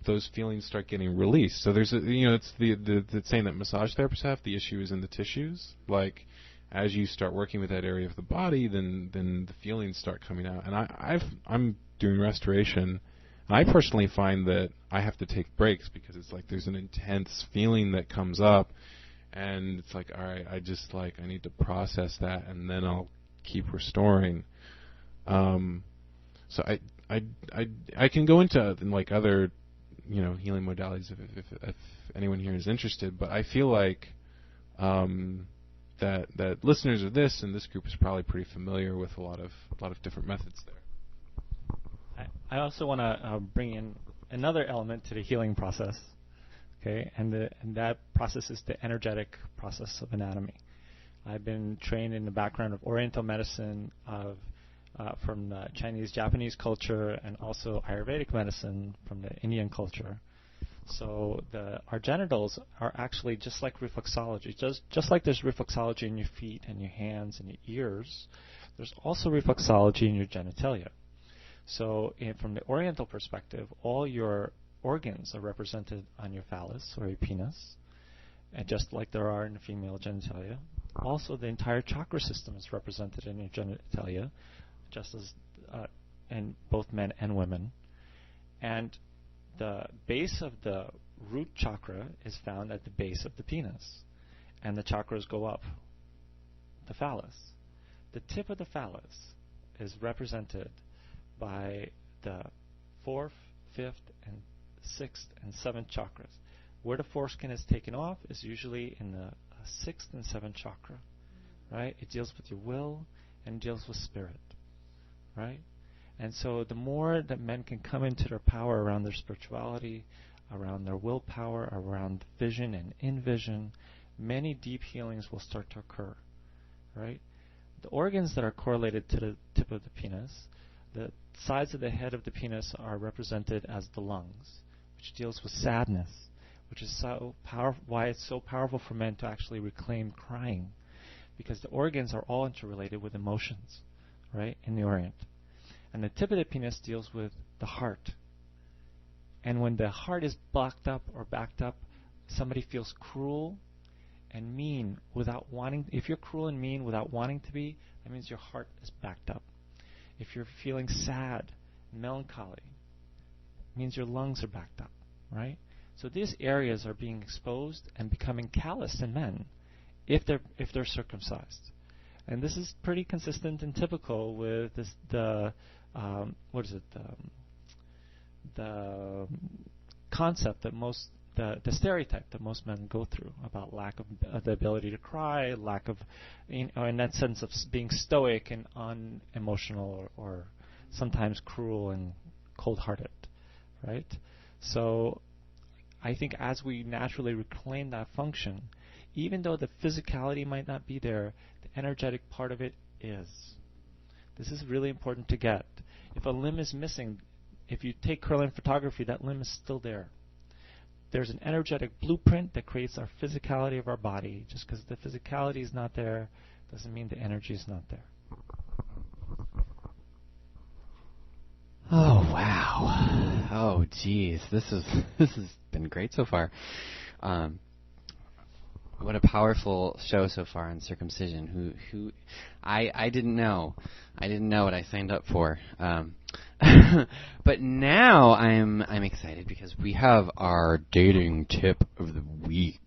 those feelings start getting released. So there's it's the saying that massage therapists have, the issue is in the tissues. Like, as you start working with that area of the body, then the feelings start coming out. And I'm doing restoration, and I personally find that I have to take breaks, because it's like there's an intense feeling that comes up. And it's like, all right, I need to process that, and then I'll keep restoring. So I can go into like other, healing modalities if anyone here is interested. But I feel like that listeners of this and this group is probably pretty familiar with a lot of different methods there. I also want to bring in another element to the healing process. Okay, and that process is the energetic process of anatomy. I've been trained in the background of Oriental medicine, from the Chinese, Japanese culture, and also Ayurvedic medicine from the Indian culture. So our genitals are actually just like reflexology. Just like there's reflexology in your feet and your hands and your ears, there's also reflexology in your genitalia. So from the Oriental perspective, all your organs are represented on your phallus or your penis, and just like there are in the female genitalia. Also, the entire chakra system is represented in your genitalia, just as in both men and women. And the base of the root chakra is found at the base of the penis, and the chakras go up the phallus. The tip of the phallus is represented by the 4th, 5th, and 6th and 7th chakras. Where the foreskin is taken off is usually in the 6th and 7th chakra, right? It deals with your will and deals with spirit, right? And so the more that men can come into their power around their spirituality, around their willpower, around vision and in-vision, many deep healings will start to occur, right? The organs that are correlated to the tip of the penis, the sides of the head of the penis are represented as the lungs, which deals with sadness, which is so powerful. Why it's so powerful for men to actually reclaim crying, because the organs are all interrelated with emotions, right, in the Orient. And the tip of the penis deals with the heart. And when the heart is blocked up or backed up, somebody feels cruel and mean without wanting. If you're cruel and mean without wanting to be, that means your heart is backed up. If you're feeling sad, melancholy, it means your lungs are backed up, right? So these areas are being exposed and becoming calloused in men if they're circumcised. And this is pretty consistent and typical with the concept that the stereotype that most men go through about lack of the ability to cry, lack of, in that sense of being stoic and unemotional or sometimes cruel and cold-hearted, right? So I think as we naturally reclaim that function, even though the physicality might not be there, the energetic part of it is. This is really important to get. If a limb is missing, if you take Kirlian photography, that limb is still there. There's an energetic blueprint that creates our physicality of our body. Just because the physicality is not there doesn't mean the energy is not there. Oh wow! Oh geez, this has been great so far. What a powerful show so far on circumcision. I didn't know what I signed up for. But now I'm excited because we have our dating tip of the week.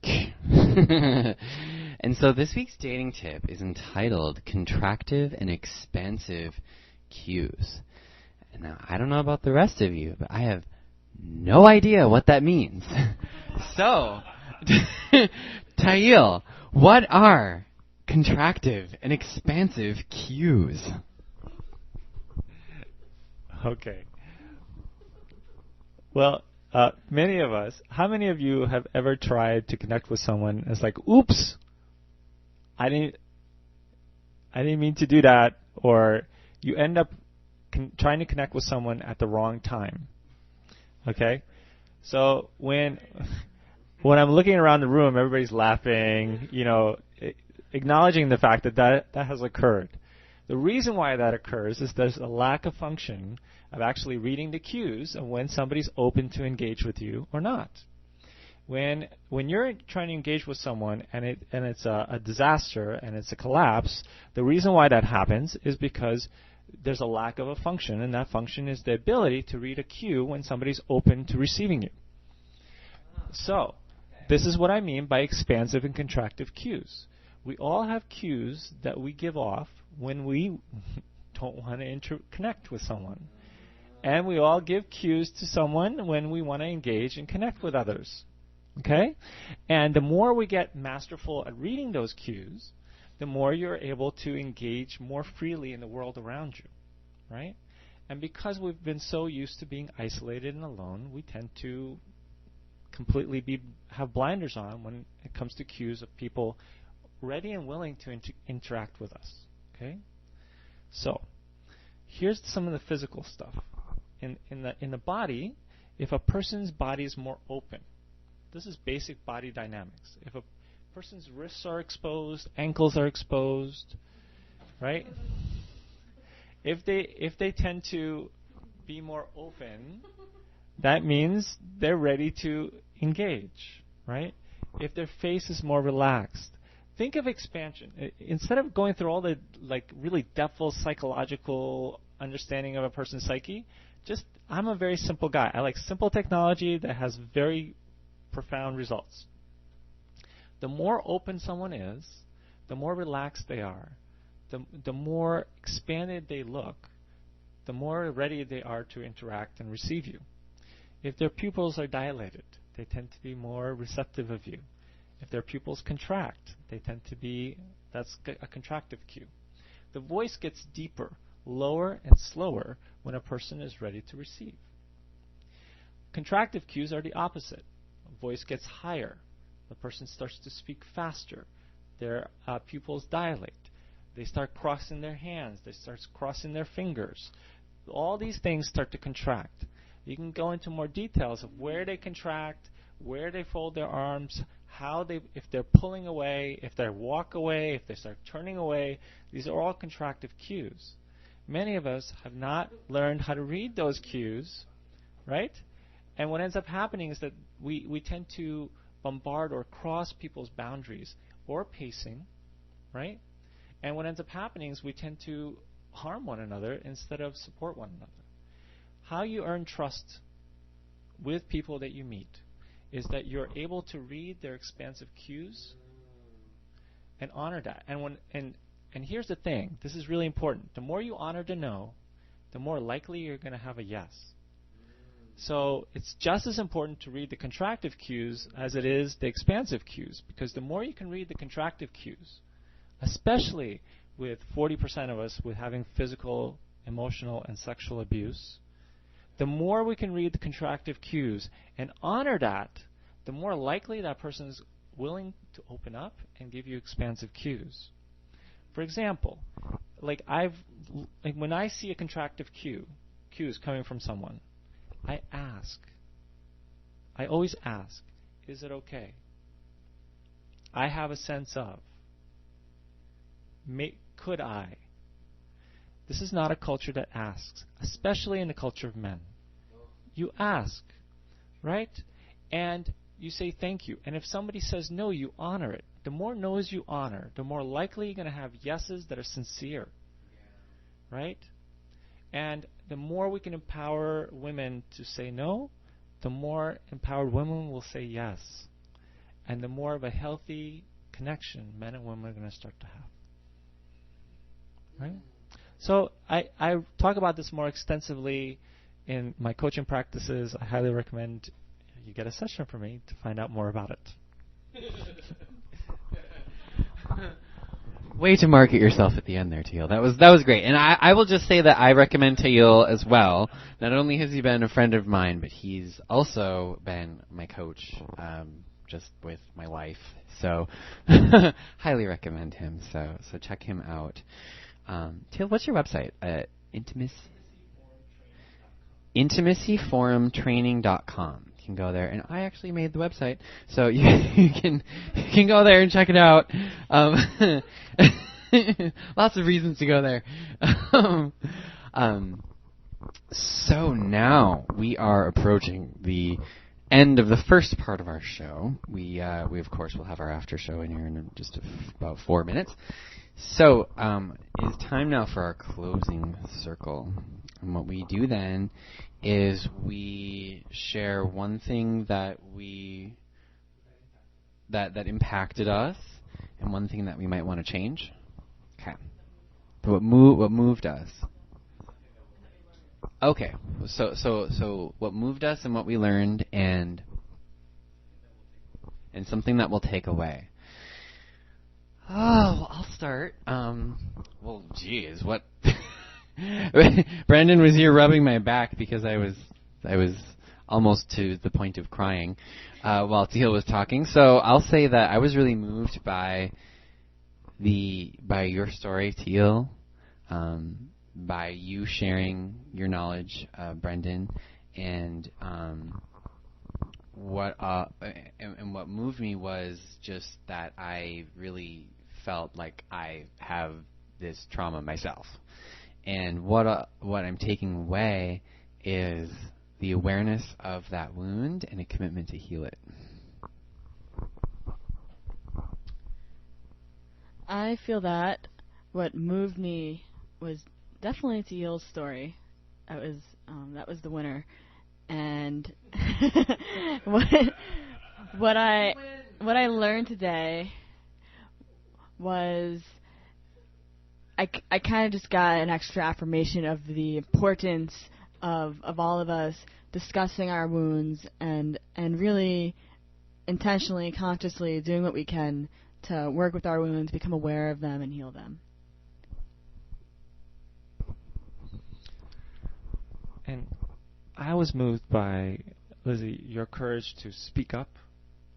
And so this week's dating tip is entitled Contractive and Expansive Cues. Now, I don't know about the rest of you, but I have no idea what that means. So, Tail, what are contractive and expansive cues? Okay. Well, many of us, how many of you have ever tried to connect with someone and it's like, oops, I didn't mean to do that, or you end up trying to connect with someone at the wrong time. Okay? So when I'm looking around the room, everybody's laughing, acknowledging the fact that has occurred. The reason why that occurs is there's a lack of function of actually reading the cues of when somebody's open to engage with you or not. When you're trying to engage with someone and it's a disaster and it's a collapse, the reason why that happens is because there's a lack of a function, and that function is the ability to read a cue when somebody's open to receiving you. So, this is what I mean by expansive and contractive cues. We all have cues that we give off when we don't want to connect with someone. And we all give cues to someone when we want to engage and connect with others. Okay? And the more we get masterful at reading those cues, the more you're able to engage more freely in the world around you. Right? And because we've been so used to being isolated and alone, we tend to completely have blinders on when it comes to cues of people ready and willing to interact with us. Okay? So, here's some of the physical stuff. In the body, if a person's body is more open, this is basic body dynamics. If a person's wrists are exposed, ankles are exposed, right? If they tend to be more open, that means they're ready to engage, right? If their face is more relaxed, think of expansion. Instead of going through all the really depthful psychological understanding of a person's psyche, I'm a very simple guy. I like simple technology that has very profound results. The more open someone is, the more relaxed they are, the more expanded they look, the more ready they are to interact and receive you. If their pupils are dilated, they tend to be more receptive of you. If their pupils contract, they tend to be, that's a contractive cue. The voice gets deeper, lower, and slower when a person is ready to receive. Contractive cues are the opposite. The voice gets higher. The person starts to speak faster. Their pupils dilate. They start crossing their hands. They start crossing their fingers. All these things start to contract. You can go into more details of where they contract, where they fold their arms, if they're pulling away, if they walk away, if they start turning away. These are all contractive cues. Many of us have not learned how to read those cues, right? And what ends up happening is that we tend to bombard or cross people's boundaries or pacing, right? And what ends up happening is we tend to harm one another instead of support one another. How you earn trust with people that you meet is that you're able to read their expansive cues and honor that. And here's the thing. This is really important. The more you honor the no, the more likely you're going to have a yes. So it's just as important to read the contractive cues as it is the expansive cues, because the more you can read the contractive cues, especially with 40% of us with having physical, emotional, and sexual abuse, the more we can read the contractive cues and honor that, the more likely that person is willing to open up and give you expansive cues. For example, like when I see a contractive cues coming from someone, I ask. I always ask, is it okay? I have a sense of. Could I? This is not a culture that asks, especially in the culture of men. You ask, right? And you say thank you. And if somebody says no, you honor it. The more no's you honor, the more likely you're going to have yeses that are sincere, right? And the more we can empower women to say no, the more empowered women will say yes. And the more of a healthy connection men and women are going to start to have. Right? So I talk about this more extensively in my coaching practices. I highly recommend you get a session from me to find out more about it. Way to market yourself at the end there, Teal. That was great. And I will just say that I recommend Teal as well. Not only has he been a friend of mine, but he's also been my coach, just with my life. So highly recommend him. So check him out. Teal, what's your website? Intimacyforumtraining.com. You can go there, and I actually made the website, so you can go there and check it out. Lots of reasons to go there. So now we are approaching the end of the first part of our show. We of course will have our after show in here in just about 4 minutes. So it's time now for our closing circle. And what we do then is we share one thing that that impacted us and one thing that we might want to change. Okay. What moved us? Okay. So what moved us and what we learned and something that we'll take away. Oh, well, I'll start. Well, geez, what? Brendon was here rubbing my back because I was almost to the point of crying while Teal was talking. So I'll say that I was really moved by your story, Teal, by you sharing your knowledge, Brendon, and what moved me was just that I really felt like I have this trauma myself. And what I'm taking away is the awareness of that wound and a commitment to heal it. I feel that what moved me was definitely Teal's story. That was the winner. And what I learned today was I kind of just got an extra affirmation of the importance of all of us discussing our wounds and really intentionally, consciously doing what we can to work with our wounds, become aware of them, and heal them. And I was moved by, Lizzie, your courage to speak up.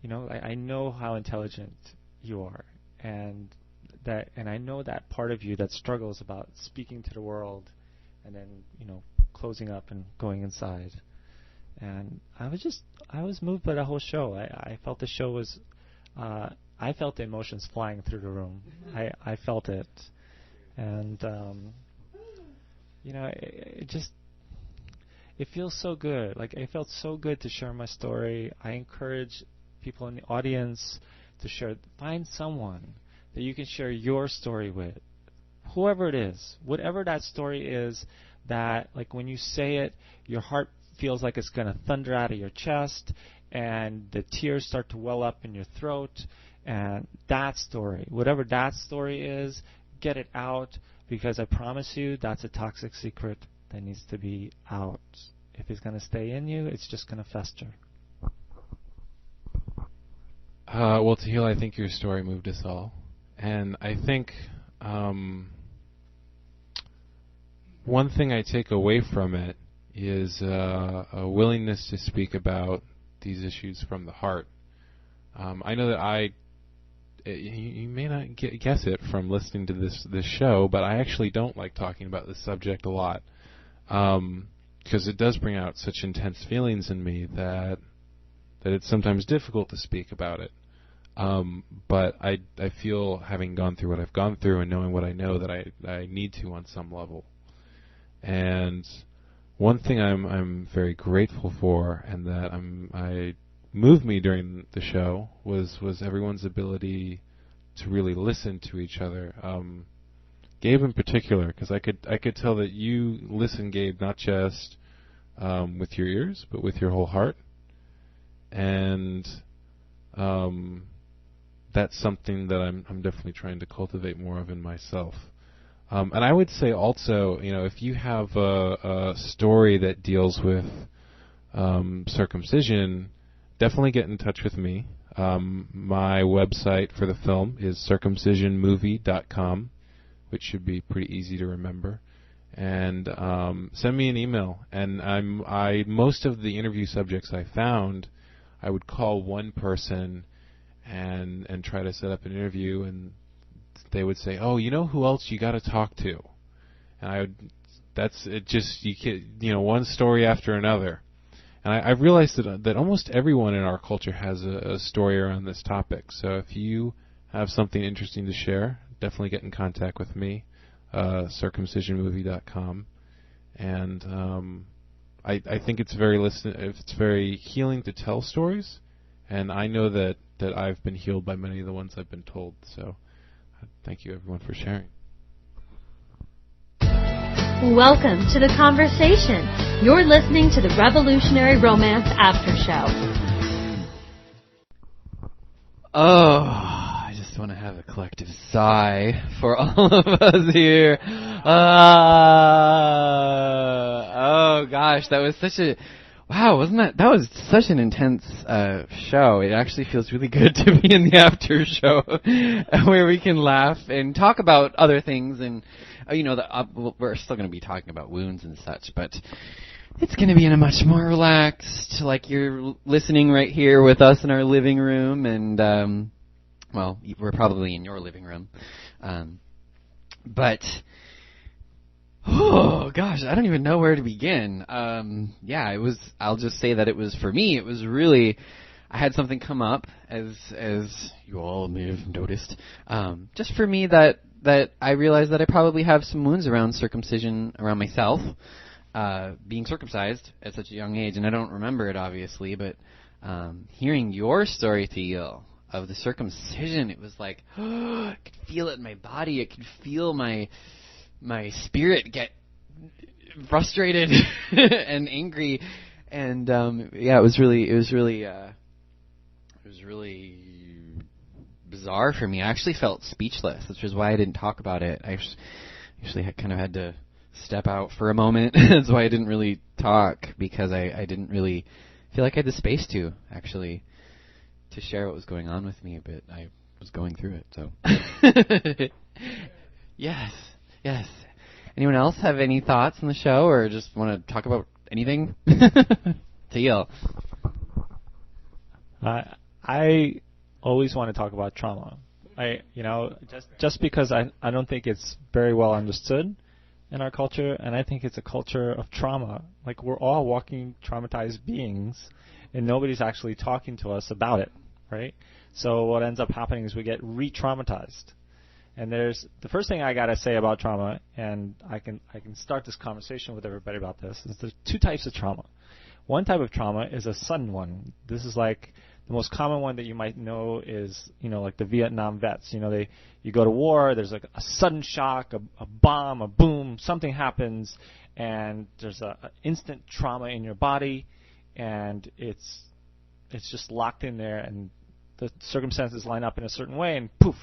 You know, I know how intelligent you are, and I know that part of you that struggles about speaking to the world and then, closing up and going inside. And I was moved by the whole show. I felt the show was, I felt the emotions flying through the room. I felt it. And, it feels so good. Like, it felt so good to share my story. I encourage people in the audience to find someone that you can share your story with, whoever it is, whatever that story is, that like when you say it, your heart feels like it's going to thunder out of your chest and the tears start to well up in your throat. And that story, whatever that story is, get it out, because I promise you that's a toxic secret that needs to be out. If it's going to stay in you, it's just going to fester. Well, Teal, I think your story moved us all. And I think one thing I take away from it is a willingness to speak about these issues from the heart. I know that you may not guess it from listening to this show, but I actually don't like talking about this subject a lot, because it does bring out such intense feelings in me that it's sometimes difficult to speak about it. But I feel, having gone through what I've gone through and knowing what I know, that I need to on some level. And one thing I'm very grateful for, and that I moved me during the show, was everyone's ability to really listen to each other. Gabe in particular, because I could tell that you listen, Gabe, not just with your ears, but with your whole heart. And that's something that I'm definitely trying to cultivate more of in myself. And I would say also, if you have a story that deals with circumcision, definitely get in touch with me. My website for the film is circumcisionmovie.com, which should be pretty easy to remember. And send me an email. And most of the interview subjects I found, I would call one person and try to set up an interview, and they would say, "Oh, you know who else you got to talk to?" And that's it. Just one story after another. And I realized that almost everyone in our culture has a story around this topic. So if you have something interesting to share, definitely get in contact with me, circumcisionmovie.com. And I think it's very healing to tell stories, and I know that I've been healed by many of the ones I've been told. So thank you, everyone, for sharing. Welcome to the conversation. You're listening to the Revolutionary Romance After Show. Oh, I just want to have a collective sigh for all of us here. Oh gosh, that was such a... Wow, that was such an intense show. It actually feels really good to be in the after show where we can laugh and talk about other things. And, we're still going to be talking about wounds and such, but it's going to be in a much more relaxed, like you're listening right here with us in our living room. And, we're probably in your living room. But... Oh gosh, I don't even know where to begin. It was. I'll just say that it was, for me, it was really. I had something come up, as you all may have noticed. Just for me, that I realized that I probably have some wounds around circumcision, around myself, being circumcised at such a young age, and I don't remember it obviously. But hearing your story, Theo, of the circumcision, it was like I could feel it in my body. I could feel my spirit get frustrated and angry, and it was really bizarre for me. I actually felt speechless, which is why I didn't talk about it. I actually had to step out for a moment. That's why I didn't really talk, because I didn't really feel like I had the space to share what was going on with me, but I was going through it. So yes. Anyone else have any thoughts on the show, or just want to talk about anything? Teal. I always want to talk about trauma. Just because I don't think it's very well understood in our culture, and I think it's a culture of trauma. Like, we're all walking traumatized beings, and nobody's actually talking to us about it, right? So what ends up happening is we get re-traumatized. And there's the first thing I gotta say about trauma, and I can start this conversation with everybody about this, is there's two types of trauma. One type of trauma is a sudden one. This is like the most common one that you might know is, like the Vietnam vets. You go to war, there's like a sudden shock, a bomb, a boom, something happens, and there's a instant trauma in your body, and it's just locked in there, and the circumstances line up in a certain way, and poof,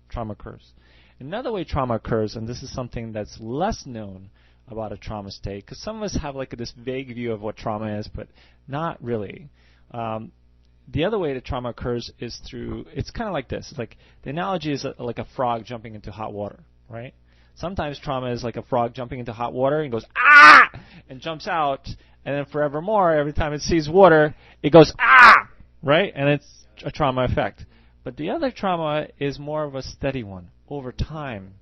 trauma occurs. Another way trauma occurs, and this is something that's less known about a trauma state, because some of us have like this vague view of what trauma is, but not really. The other way that trauma occurs is through, it's kind of like this. It's like, the analogy is like a frog jumping into hot water, right? Sometimes trauma is like a frog jumping into hot water and goes, ah! And jumps out, and then forevermore, every time it sees water, it goes, ah! Right? And it's a trauma effect. But the other trauma is more of a steady one, over time.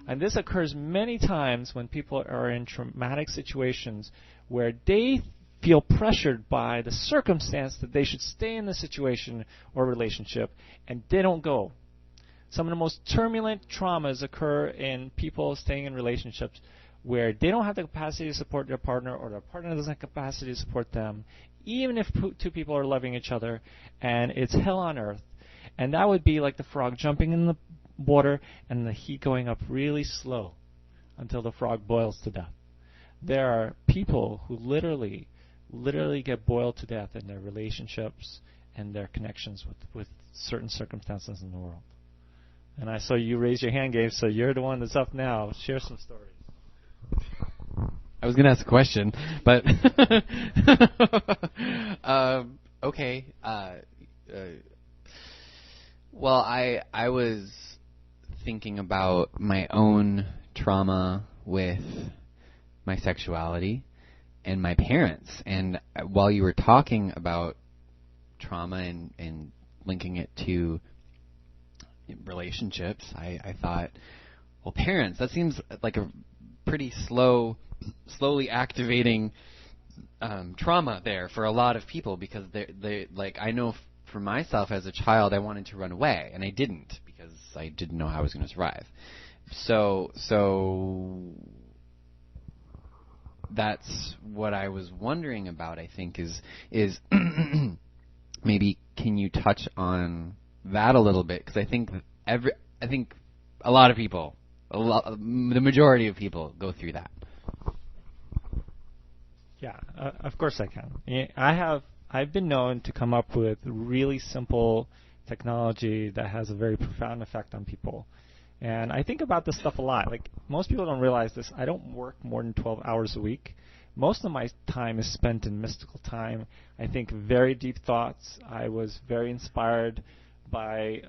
And this occurs many times when people are in traumatic situations where they feel pressured by the circumstance that they should stay in the situation or relationship, and they don't go. Some of the most turbulent traumas occur in people staying in relationships where they don't have the capacity to support their partner, or their partner doesn't have the capacity to support them, even if two people are loving each other, and it's hell on earth. And that would be like the frog jumping in the water and the heat going up really slow until the frog boils to death. There are people who literally get boiled to death in their relationships and their connections with certain circumstances in the world. And I saw you raise your hand, Gabe, so you're the one that's up now. Share some stories. I was going to ask a question, but okay. Well, I was thinking about my own trauma with my sexuality and my parents. And while you were talking about trauma and linking it to relationships, I thought, well, parents, that seems like a pretty slowly activating trauma there for a lot of people, because they like, I know for myself as a child, I wanted to run away, and I didn't because I didn't know how I was going to survive. So that's what I was wondering about, I think, is maybe can you touch on that a little bit? Because I think a lot of people, the majority of people go through that. Yeah, of course I can. I've been known to come up with really simple technology that has a very profound effect on people. And I think about this stuff a lot. Like, most people don't realize this. I don't work more than 12 hours a week. Most of my time is spent in mystical time. I think very deep thoughts. I was very inspired by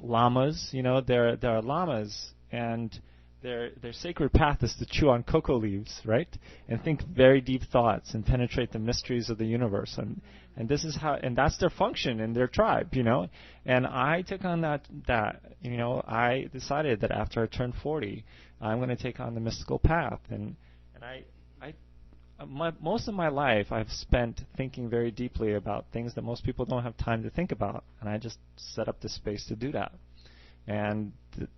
lamas. You know, there are lamas, and their sacred path is to chew on cocoa leaves, right? And think very deep thoughts and penetrate the mysteries of the universe. And this is how, and that's their function in their tribe, you know. And I took on that, you know, I decided that after I turned 40, I'm going to take on the mystical path. And most of my life I've spent thinking very deeply about things that most people don't have time to think about. And I just set up this space to do that. And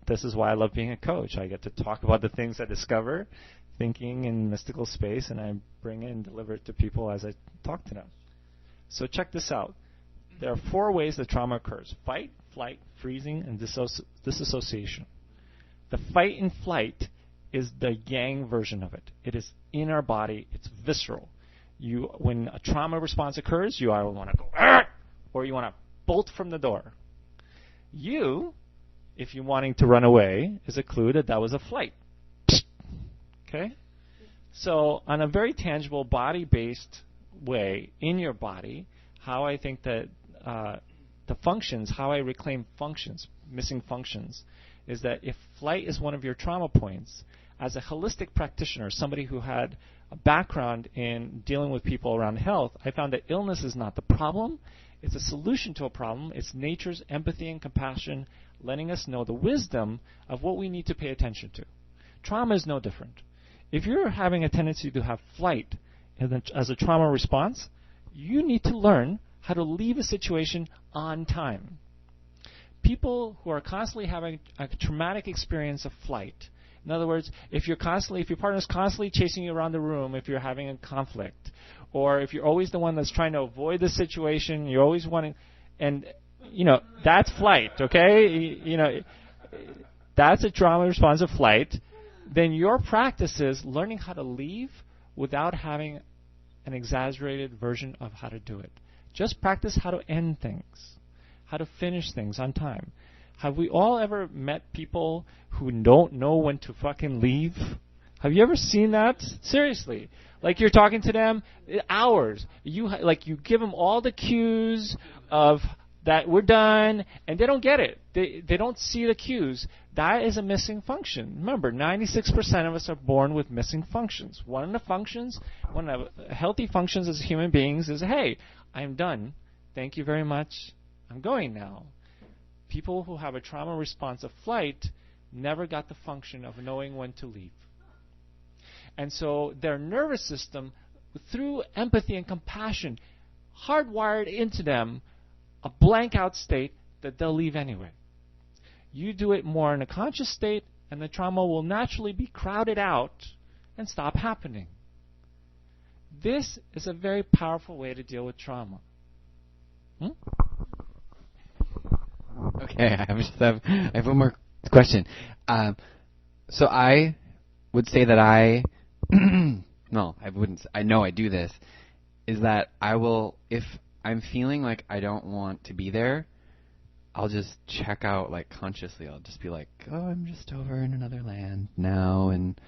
this is why I love being a coach. I get to talk about the things I discover, thinking in mystical space, and I bring it and deliver it to people as I talk to them. So check this out. There are 4 ways that trauma occurs: fight, flight, freezing, and disassociation. The fight and flight is the yang version of it. It is in our body. It's visceral. When a trauma response occurs, you either want to go, Argh! Or you want to bolt from the door. If you're wanting to run away, is a clue that was a flight. Okay? So on a very tangible body-based way in your body, how I think that the functions, how I reclaim functions, missing functions, is that if flight is one of your trauma points, as a holistic practitioner, somebody who had a background in dealing with people around health, I found that illness is not the problem. It's a solution to a problem. It's nature's empathy and compassion letting us know the wisdom of what we need to pay attention to. Trauma is no different. If you're having a tendency to have flight as a trauma response, you need to learn how to leave a situation on time. People who are constantly having a traumatic experience of flight, in other words, if your partner's constantly chasing you around the room, if you're having a conflict, or if you're always the one that's trying to avoid the situation, you're always wanting, and you know, that's flight, okay? You know, that's a trauma response of flight. Then your practice is learning how to leave without having an exaggerated version of how to do it. Just practice how to end things, how to finish things on time. Have we all ever met people who don't know when to fucking leave? Have you ever seen that? Seriously. Like, you're talking to them hours. You give them all the cues of that we're done, and they don't get it. They don't see the cues. That is a missing function. Remember, 96% of us are born with missing functions. One of the healthy functions as human beings is, hey, I'm done. Thank you very much. I'm going now. People who have a trauma response of flight never got the function of knowing when to leave. And so their nervous system, through empathy and compassion, hardwired into them a blank out state that they'll leave anyway. You do it more in a conscious state, and the trauma will naturally be crowded out and stop happening. This is a very powerful way to deal with trauma. Okay, I have one more question. So I would say that no, I wouldn't. I know I do this. Is that I will, if I'm feeling like I don't want to be there, I'll just check out, like, consciously. I'll just be like, oh, I'm just over in another land now, and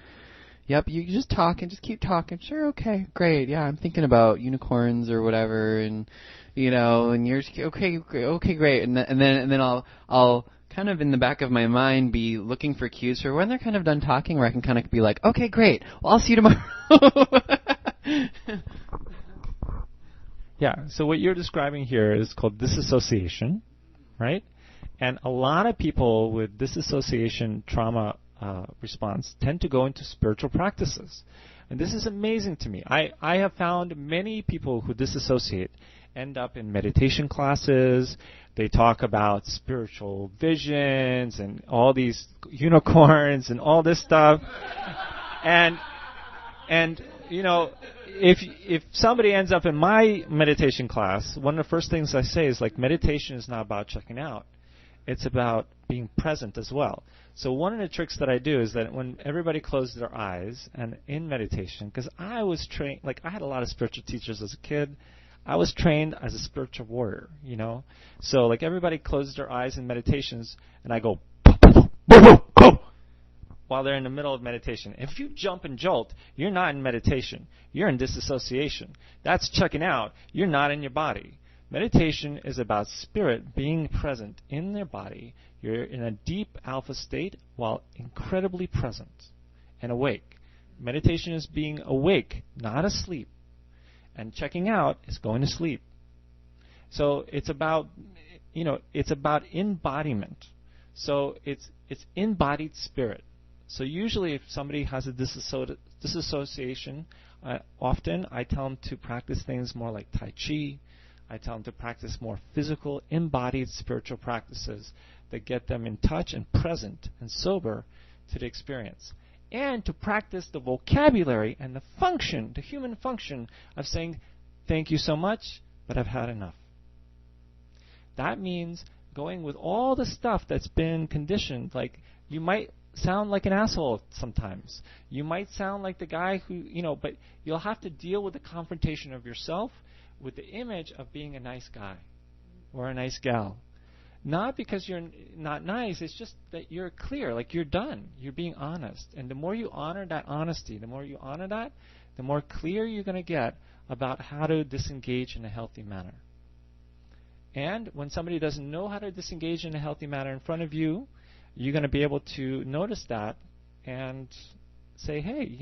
yep, you just talk and just keep talking. Sure, okay, great, yeah, I'm thinking about unicorns or whatever, and and you're just, okay, great, and then I'll kind of in the back of my mind be looking for cues for when they're kind of done talking, where I can kind of be like, okay, great, well, I'll see you tomorrow. Yeah, so what you're describing here is called disassociation, right? And a lot of people with disassociation trauma response tend to go into spiritual practices. And this is amazing to me. I have found many people who disassociate end up in meditation classes. They talk about spiritual visions and all these unicorns and all this stuff. And if somebody ends up in my meditation class, one of the first things I say is, like, meditation is not about checking out. It's about being present as well. So one of the tricks that I do is that when everybody closes their eyes and in meditation, because I was trained, like, I had a lot of spiritual teachers as a kid. I was trained as a spiritual warrior, So, like, everybody closes their eyes in meditations, and I go, while they're in the middle of meditation. If you jump and jolt, you're not in meditation. You're in disassociation. That's checking out. You're not in your body. Meditation is about spirit being present in their body. You're in a deep alpha state while incredibly present and awake. Meditation is being awake, not asleep. And checking out is going to sleep. So it's about, it's about embodiment. So it's embodied spirit. So usually if somebody has a disassociation, often I tell them to practice things more like Tai Chi. I tell them to practice more physical, embodied spiritual practices that get them in touch and present and sober to the experience. And to practice the vocabulary and the function, the human function of saying, thank you so much, but I've had enough. That means going with all the stuff that's been conditioned. Like, you might sound like an asshole sometimes. You might sound like the guy who, but you'll have to deal with the confrontation of yourself with the image of being a nice guy or a nice gal. Not because you're not nice, it's just that you're clear, like you're done. You're being honest. And the more you honor that honesty, the more you honor that, the more clear you're going to get about how to disengage in a healthy manner. And when somebody doesn't know how to disengage in a healthy manner in front of you, you're going to be able to notice that and say, hey,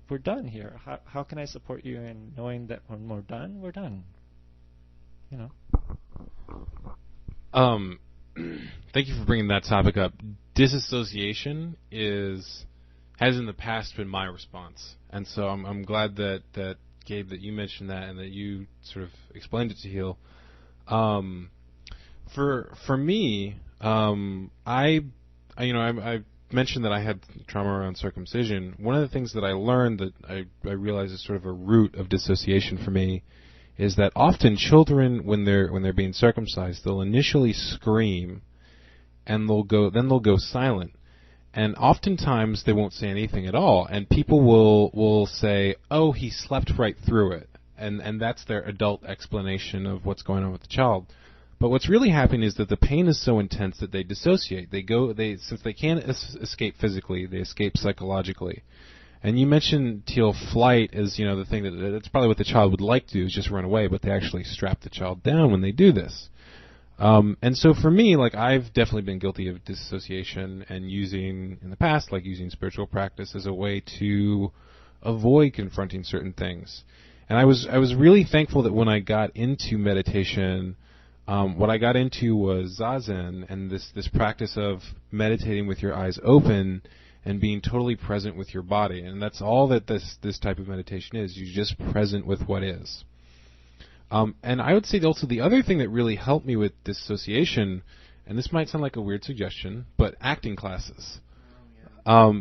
we're done here. How can I support you in knowing that when we're done, we're done? Thank you for bringing that topic up. Disassociation has in the past been my response, and so I'm glad that Gabe, that you mentioned that and that you sort of explained it to Heal. For me, I mentioned that I had trauma around circumcision. One of the things that I learned that I realized is sort of a root of dissociation for me is that often children, when they're being circumcised, they'll initially scream, and they'll go silent, and oftentimes they won't say anything at all, and people will say, "Oh, he slept right through it," and that's their adult explanation of what's going on with the child. But what's really happening is that the pain is so intense that they dissociate. Since they can't escape physically, they escape psychologically. And you mentioned, Teal, flight is, the thing that's probably what the child would like to do, is just run away, but they actually strap the child down when they do this. And so for me, like, I've definitely been guilty of disassociation and using, in the past, like using spiritual practice as a way to avoid confronting certain things. And I was really thankful that when I got into meditation, what I got into was zazen and this practice of meditating with your eyes open and being totally present with your body. And that's all that this type of meditation is. You're just present with what is. And I would say also the other thing that really helped me with dissociation, and this might sound like a weird suggestion, but acting classes.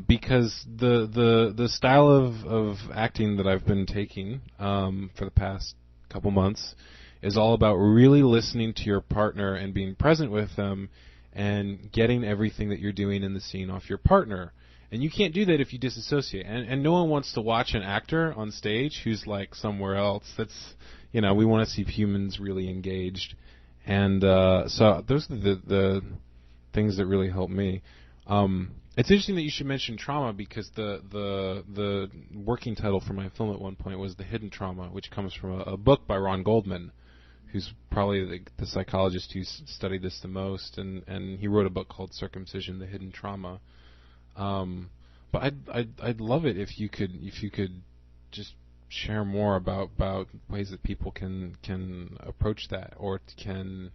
Because the style of acting that I've been taking for the past couple months is all about really listening to your partner and being present with them and getting everything that you're doing in the scene off your partner. And you can't do that if you disassociate. And no one wants to watch an actor on stage who's like somewhere else. That's, we want to see humans really engaged. And so those are the things that really help me. It's interesting that you should mention trauma because the working title for my film at one point was The Hidden Trauma, which comes from a book by Ron Goldman, who's probably the psychologist who's studied this the most, and he wrote a book called Circumcision: The Hidden Trauma. But I'd love it if you could just share more about ways that people can approach that, or can,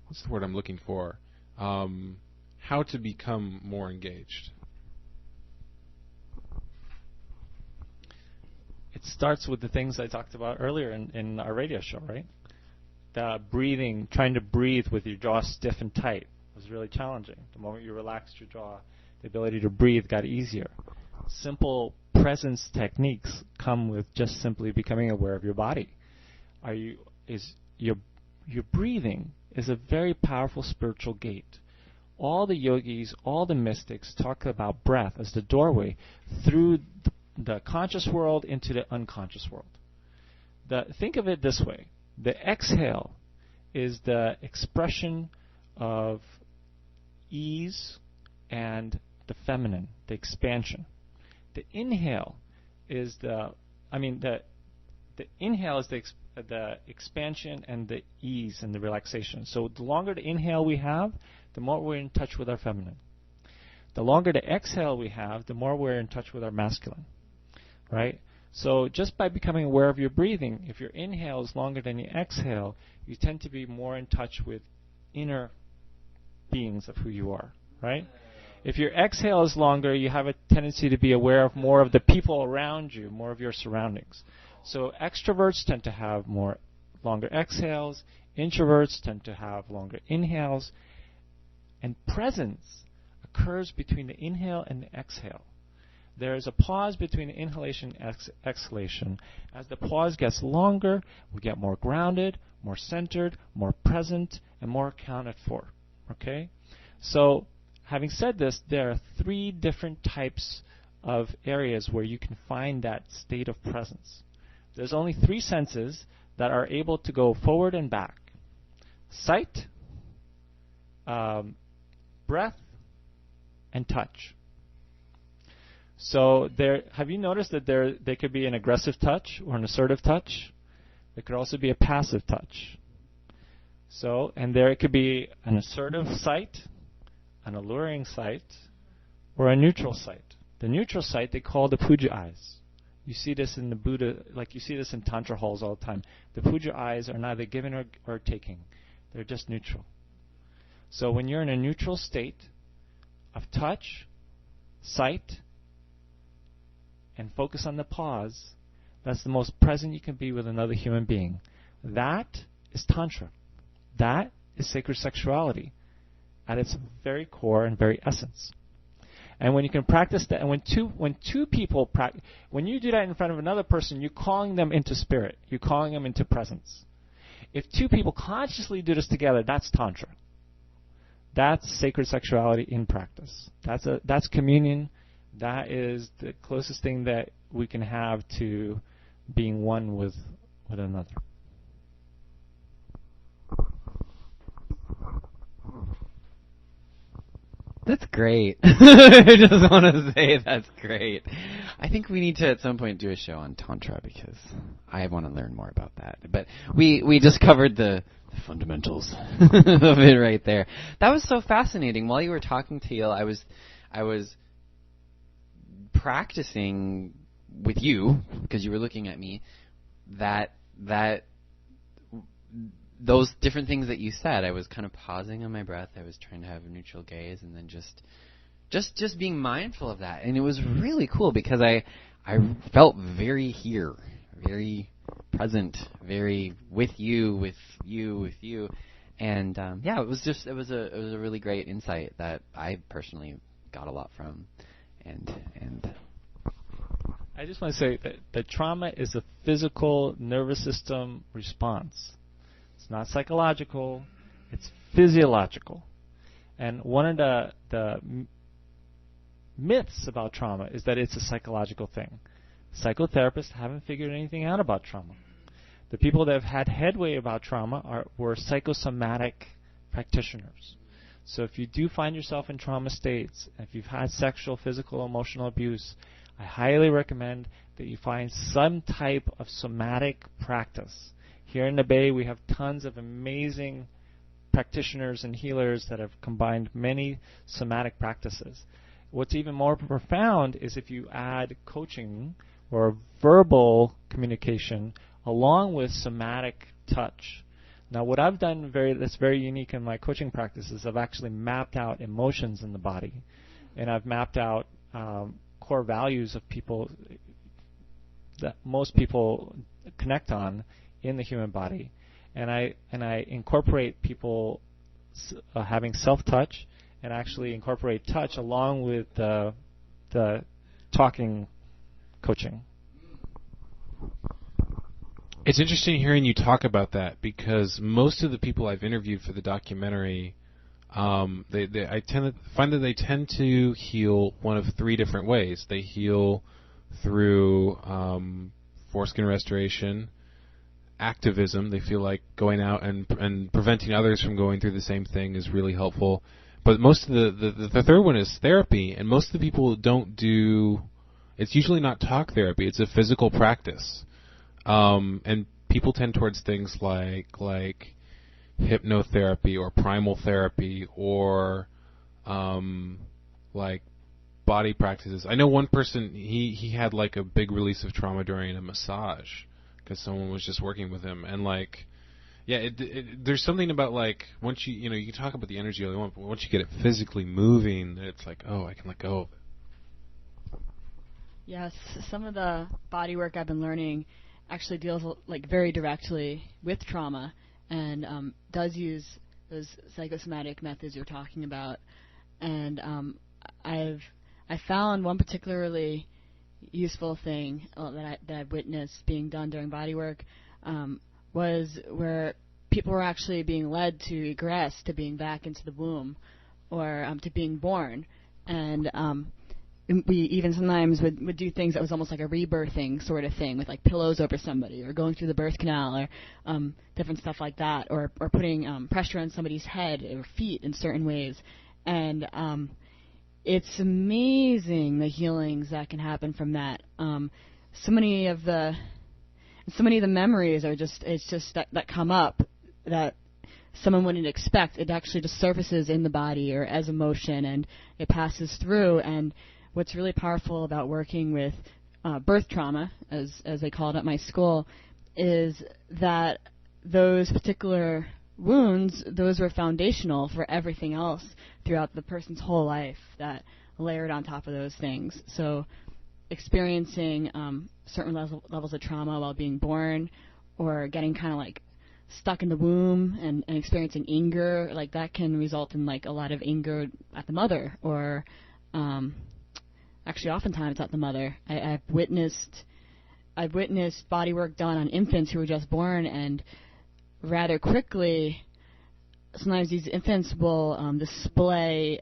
what's the word I'm looking for? How to become more engaged. It starts with the things I talked about earlier in our radio show, right? The breathing, trying to breathe with your jaw stiff and tight was really challenging. The moment you relaxed your jaw, the ability to breathe got easier. Simple presence techniques come with just simply becoming aware of your body. Your breathing is a very powerful spiritual gate. All the yogis, all the mystics talk about breath as the doorway through the conscious world into the unconscious world. Think of it this way. The exhale is the expression of ease and the feminine, the expansion. The inhale is the inhale is the expansion and the ease and the relaxation. So the longer the inhale we have, the more we're in touch with our feminine. The longer the exhale we have, the more we're in touch with our masculine, right? So just by becoming aware of your breathing, if your inhale is longer than your exhale, you tend to be more in touch with inner beings of who you are, right? If your exhale is longer, you have a tendency to be aware of more of the people around you, more of your surroundings. So extroverts tend to have more longer exhales. Introverts tend to have longer inhales. And presence occurs between the inhale and the exhale. There is a pause between the inhalation and exhalation. As the pause gets longer, we get more grounded, more centered, more present, and more accounted for. Okay? So, having said this, there are 3 different types of areas where you can find that state of presence. There's only 3 senses that are able to go forward and back. Sight, breath, and touch. So have you noticed that there could be an aggressive touch or an assertive touch? There could also be a passive touch. So, and there could be an assertive sight, an alluring sight, or a neutral sight. The neutral sight they call the puja eyes. You see this in the Buddha, like you see this in Tantra halls all the time. The puja eyes are neither giving or taking. They're just neutral. So when you're in a neutral state of touch, sight, and focus on the pause, that's the most present you can be with another human being. That is Tantra. That is sacred sexuality at its very core and very essence. And when you can practice that, and when two people practice, when you do that in front of another person, you're calling them into spirit. You're calling them into presence. If 2 people consciously do this together, that's Tantra. That's sacred sexuality in practice. That's communion. That is the closest thing that we can have to being one with another. That's great. I just want to say that's great. I think we need to at some point do a show on Tantra because I want to learn more about that. But we just covered the fundamentals of it right there. That was so fascinating. While you were talking, Teal, I was practicing with you, because you were looking at me, that those different things that you said. I was kind of pausing on my breath. I was trying to have a neutral gaze, and then just being mindful of that. And it was really cool because I felt very here, very present, very with you. And it was a really great insight that I personally got a lot from. And I just want to say that trauma is a physical nervous system response. It's not psychological, it's physiological. And one of the myths about trauma is that it's a psychological thing. Psychotherapists haven't figured anything out about trauma. The people that have had headway about trauma were psychosomatic practitioners. So if you do find yourself in trauma states, if you've had sexual, physical, emotional abuse, I highly recommend that you find some type of somatic practice. Here in the Bay, we have tons of amazing practitioners and healers that have combined many somatic practices. What's even more profound is if you add coaching or verbal communication along with somatic touch. Now, what I've done that's very unique in my coaching practice is I've actually mapped out emotions in the body, and I've mapped out core values of people that most people connect on in the human body, and I incorporate people having self-touch, and actually incorporate touch along with the talking coaching. It's interesting hearing you talk about that, because most of the people I've interviewed for the documentary, I tend to find that they tend to heal one of three different ways. They heal through foreskin restoration, activism. They feel like going out and preventing others from going through the same thing is really helpful. But most of the third one is therapy, and most of the people don't do. It's usually not talk therapy. It's a physical practice. And people tend towards things like hypnotherapy or primal therapy or like body practices. I know one person, he had like a big release of trauma during a massage because someone was just working with him, and like, yeah, there's something about like once you can talk about the energy all you want, but once you get it physically moving, it's like, oh, I can let go of it. Yes, some of the body work I've been learning actually deals like very directly with trauma and does use those psychosomatic methods you're talking about. And I found one particularly useful thing that I've witnessed being done during body work was where people were actually being led to regress to being back into the womb or to being born. And we even sometimes would do things that was almost like a rebirthing sort of thing with like pillows over somebody or going through the birth canal or different stuff like that, or putting pressure on somebody's head or feet in certain ways. And it's amazing the healings that can happen from that. So many of the memories are just that come up that someone wouldn't expect. It actually just surfaces in the body or as emotion, and it passes through. And what's really powerful about working with birth trauma, as they call it at my school, is that those particular wounds, those were foundational for everything else throughout the person's whole life that layered on top of those things. So experiencing certain levels of trauma while being born, or getting kind of like stuck in the womb and experiencing anger, like that can result in like a lot of anger at the mother, or actually oftentimes at the mother. I've witnessed body work done on infants who were just born, and rather quickly sometimes these infants will display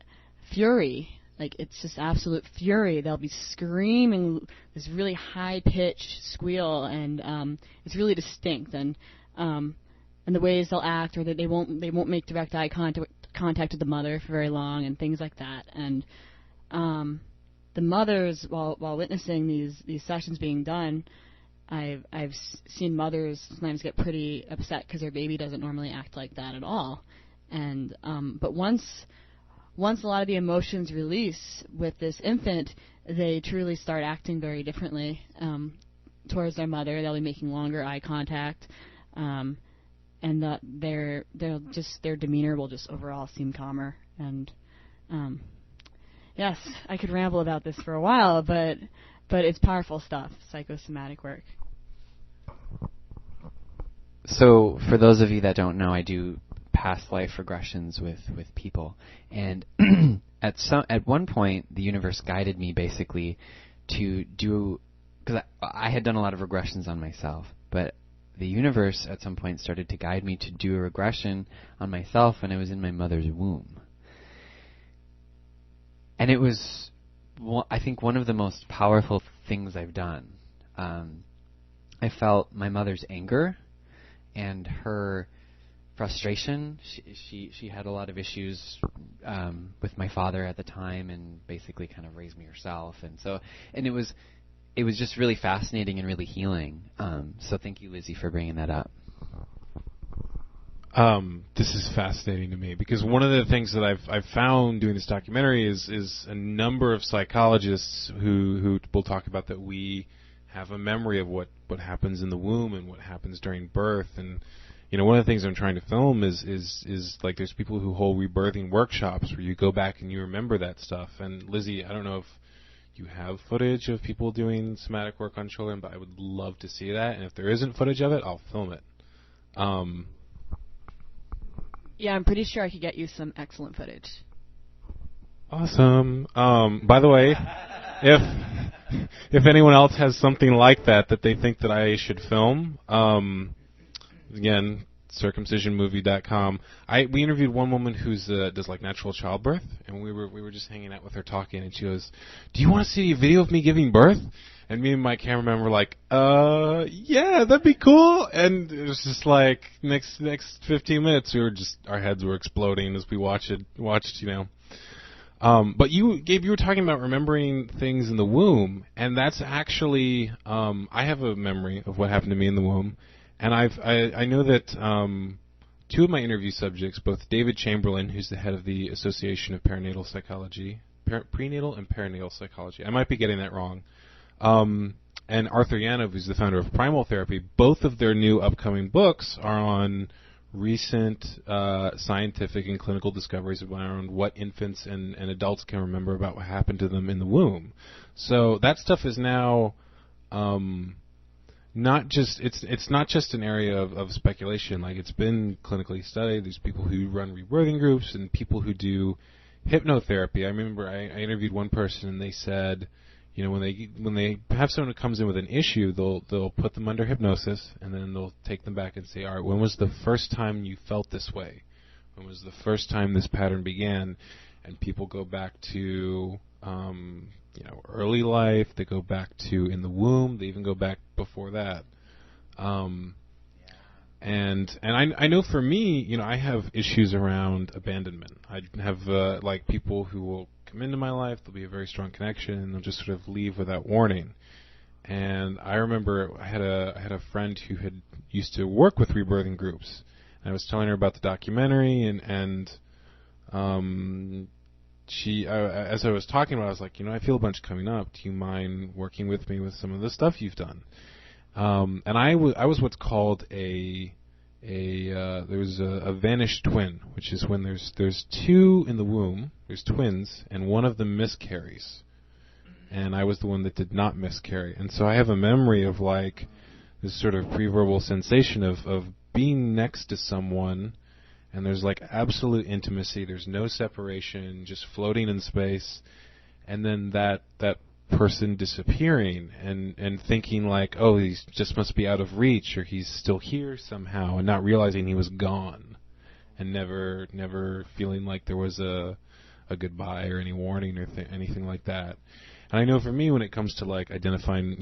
fury. Like, it's just absolute fury. They'll be screaming this really high-pitched squeal, and it's really distinct. And the ways they'll act, or that they won't make direct eye contact with the mother for very long, and things like that. And the mothers, while witnessing these sessions being done, I've seen mothers sometimes get pretty upset because their baby doesn't normally act like that at all. And but once a lot of the emotions release with this infant, they truly start acting very differently towards their mother. They'll be making longer eye contact, and their demeanor will just overall seem calmer. And yes, I could ramble about this for a while, but it's powerful stuff, psychosomatic work. So, for those of you that don't know, I do past life regressions with people, and at one point, the universe guided me basically to do, because I had done a lot of regressions on myself, but the universe at some point started to guide me to do a regression on myself when I was in my mother's womb, and it was, I think, one of the most powerful things I've done. I felt my mother's anger and her frustration. She had a lot of issues with my father at the time, and basically kind of raised me herself. And it was just really fascinating and really healing. So thank you, Lizzie, for bringing that up. This is fascinating to me because one of the things that I've found doing this documentary is a number of psychologists who will talk about that we have a memory of what happens in the womb and what happens during birth. And one of the things I'm trying to film is like there's people who hold rebirthing workshops where you go back and you remember that stuff. And Lizzie, I don't know if you have footage of people doing somatic work on children, but I would love to see that. And if there isn't footage of it, I'll film it. Yeah, I'm pretty sure I could get you some excellent footage. Awesome. By the way, if anyone else has something like that they think that I should film, again, CIRCUMCISIONmovie.com. We interviewed one woman who's does like natural childbirth, and we were just hanging out with her talking, and she goes, "Do you want to see a video of me giving birth?" And me and my cameraman were like, yeah, that'd be cool. And it was just like next 15 minutes, our heads were exploding as we watched. But Gabe, you were talking about remembering things in the womb, and that's actually, I have a memory of what happened to me in the womb, and I know that two of my interview subjects, both David Chamberlain, who's the head of the Association of Perinatal Psychology, Prenatal and Perinatal Psychology, I might be getting that wrong, and Arthur Yanov, who's the founder of Primal Therapy, both of their new upcoming books are on recent scientific and clinical discoveries around what infants and adults can remember about what happened to them in the womb. So that stuff is now not just it's not just an area of speculation. Like, it's been clinically studied. There's people who run rebirthing groups and people who do hypnotherapy. I remember I interviewed one person, and they said, when they have someone who comes in with an issue, they'll put them under hypnosis, and then they'll take them back and say, all right, when was the first time you felt this way? When was the first time this pattern began? And people go back to early life. They go back to in the womb. They even go back before that. And I know for me, I have issues around abandonment. I have like people who will come into my life, there'll be a very strong connection, and they'll just sort of leave without warning. And I remember I had a friend who had used to work with rebirthing groups, and I was telling her about the documentary, and she, as I was talking about it, I was like, I feel a bunch coming up. Do you mind working with me with some of the stuff you've done? And I was what's called there's a vanished twin, which is when there's two in the womb, there's twins, and one of them miscarries. And I was the one that did not miscarry. And so I have a memory of like this sort of pre-verbal sensation of being next to someone, and there's like absolute intimacy, there's no separation, just floating in space, and then that person disappearing and thinking like, oh, he just must be out of reach, or he's still here somehow, and not realizing he was gone, and never feeling like there was a goodbye or any warning or anything like that. And I know for me, when it comes to like identifying,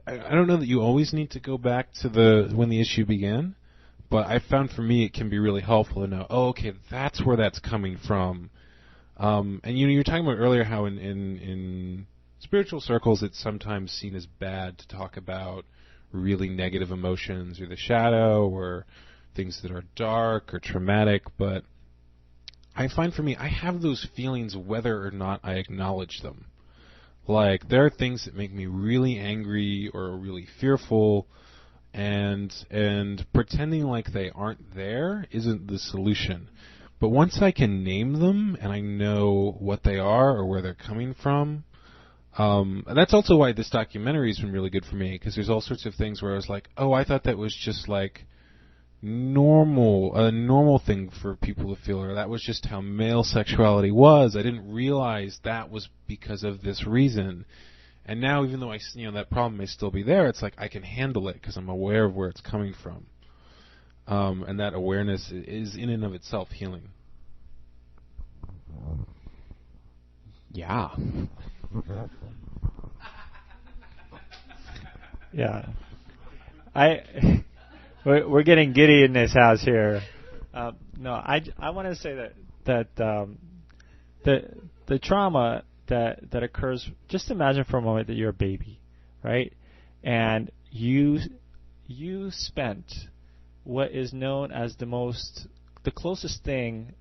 I don't know that you always need to go back to when the issue began, but I found for me it can be really helpful to know, oh, okay, that's where that's coming from. And you were talking about earlier how in spiritual circles, it's sometimes seen as bad to talk about really negative emotions or the shadow or things that are dark or traumatic, but I find for me, I have those feelings whether or not I acknowledge them. Like, there are things that make me really angry or really fearful, and pretending like they aren't there isn't the solution. But once I can name them and I know what they are or where they're coming from, and that's also why this documentary has been really good for me, because there's all sorts of things where I was like, oh, I thought that was just like a normal thing for people to feel, or that was just how male sexuality was. I didn't realize that was because of this reason. And now, even though that problem may still be there, it's like I can handle it because I'm aware of where it's coming from. And that awareness is in and of itself healing. Yeah. Yeah. We're getting giddy in this house here. No, I want to say that the trauma that occurs. Just imagine for a moment that you're a baby, right? And you spent what is known as the closest thing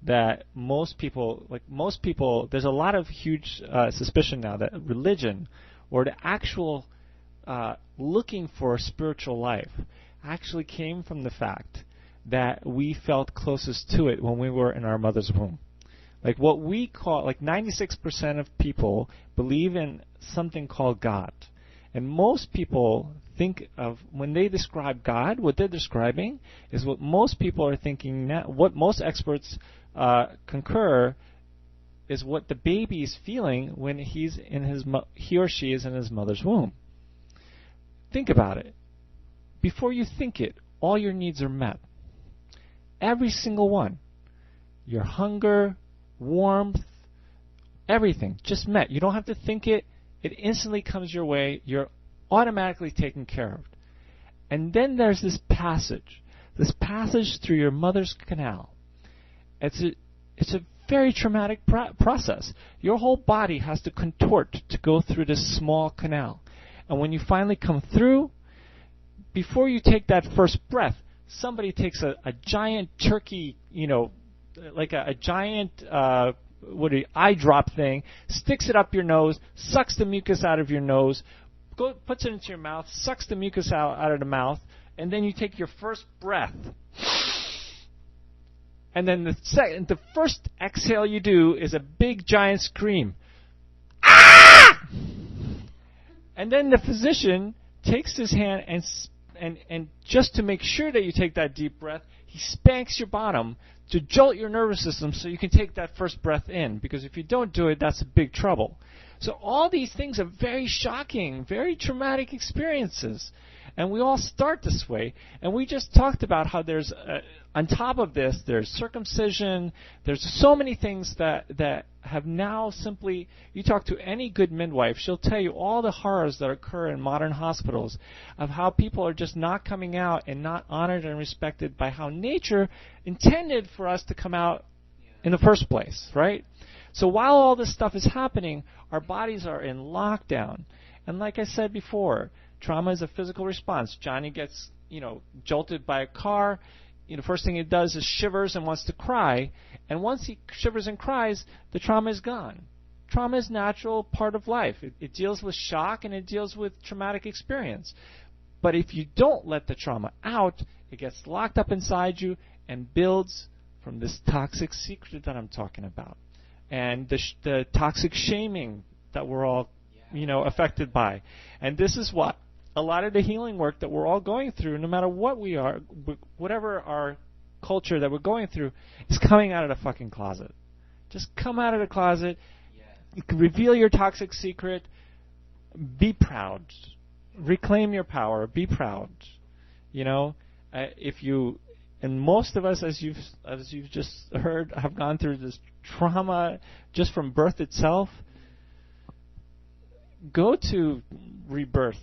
that most people, there's a lot of huge suspicion now that religion or the actual looking for a spiritual life actually came from the fact that we felt closest to it when we were in our mother's womb. Like what we call, 96% of people believe in something called God. And most people think of, when they describe God, what they're describing is what most people are thinking now, what most experts concur is what the baby is feeling when he or she is in his mother's womb. Think about it. Before you think it, all your needs are met. Every single one. Your hunger, warmth, everything just met. You don't have to think it. It instantly comes your way. You're automatically taken care of. And then there's this passage through your mother's canal. It's a very traumatic process. Your whole body has to contort to go through this small canal. And when you finally come through, before you take that first breath, somebody takes a giant turkey, like a giant eye drop thing, sticks it up your nose, sucks the mucus out of your nose, puts it into your mouth, sucks the mucus out of the mouth, and then you take your first breath. And then the first exhale you do is a big giant scream. Ah! And then the physician takes his hand and just to make sure that you take that deep breath, he spanks your bottom to jolt your nervous system so you can take that first breath in. Because if you don't do it, that's a big trouble. So all these things are very shocking, very traumatic experiences. And we all start this way. And we just talked about how there's, on top of this, there's circumcision. There's so many things that have now simply, you talk to any good midwife, she'll tell you all the horrors that occur in modern hospitals of how people are just not coming out and not honored and respected by how nature intended for us to come out in the first place, right? So while all this stuff is happening, our bodies are in lockdown. And like I said before, trauma is a physical response. Johnny gets, jolted by a car. First thing he does is shivers and wants to cry. And once he shivers and cries, the trauma is gone. Trauma is a natural part of life. It deals with shock and it deals with traumatic experience. But if you don't let the trauma out, it gets locked up inside you and builds from this toxic secret that I'm talking about. And the toxic shaming that we're all, affected by. And this is what a lot of the healing work that we're all going through, no matter what we are, whatever our culture that we're going through, is coming out of the fucking closet. Just come out of the closet. Yes. You can reveal your toxic secret. Be proud. Reclaim your power. Be proud. If you, and most of us, as you've just heard, have gone through this trauma just from birth itself. Go to rebirth.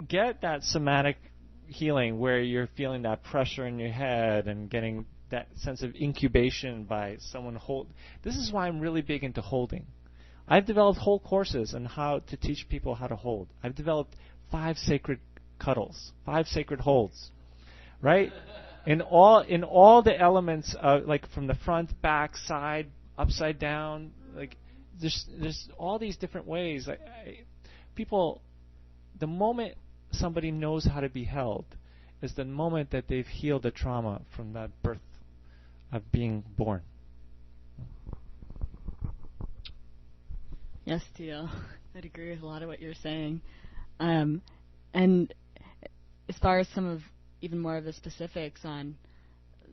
Get that somatic healing where you're feeling that pressure in your head and getting that sense of incubation by someone hold. This is why I'm really big into holding. I've developed whole courses on how to teach people how to hold. I've developed 5 sacred cuddles, 5 sacred holds, right? In all the elements of, like, from the front, back, side, upside down, like there's all these different ways. People, the moment somebody knows how to be held is the moment that they've healed the trauma from that birth of being born. Yes, Teal. I'd agree with a lot of what you're saying. And as far as some of even more of the specifics on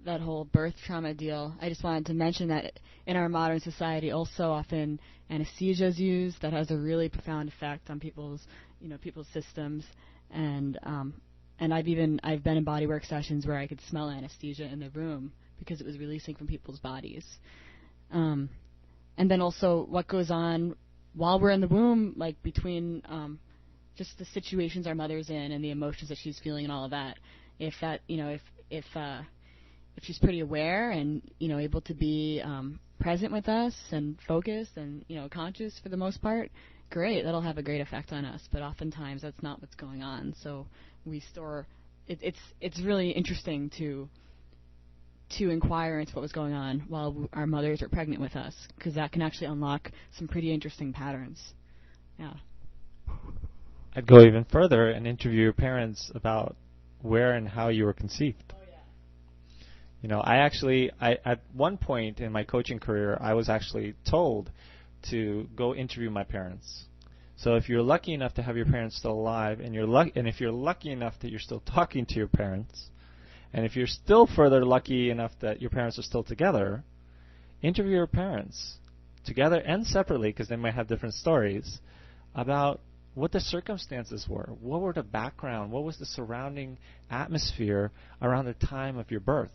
that whole birth trauma deal, I just wanted to mention that in our modern society also often anesthesia is used. That has a really profound effect on people's systems. And I've been in bodywork sessions where I could smell anesthesia in the room because it was releasing from people's bodies. And then also what goes on while we're in the womb, like between just the situations our mother's in and the emotions that she's feeling and all of that. If that, if she's pretty aware and, able to be present with us and focused and, conscious for the most part, great. That'll have a great effect on us. But oftentimes that's not what's going on. So we store. It's really interesting to inquire into what was going on while our mothers are pregnant with us, because that can actually unlock some pretty interesting patterns. Yeah. I'd go even further and interview your parents about where and how you were conceived. Oh, yeah. I at one point in my coaching career, I was actually told to go interview my parents. So if you're lucky enough to have your parents still alive, and if you're lucky enough that you're still talking to your parents, and if you're still further lucky enough that your parents are still together, interview your parents together and separately, because they might have different stories, about what the circumstances were. What were the background? What was the surrounding atmosphere around the time of your birth?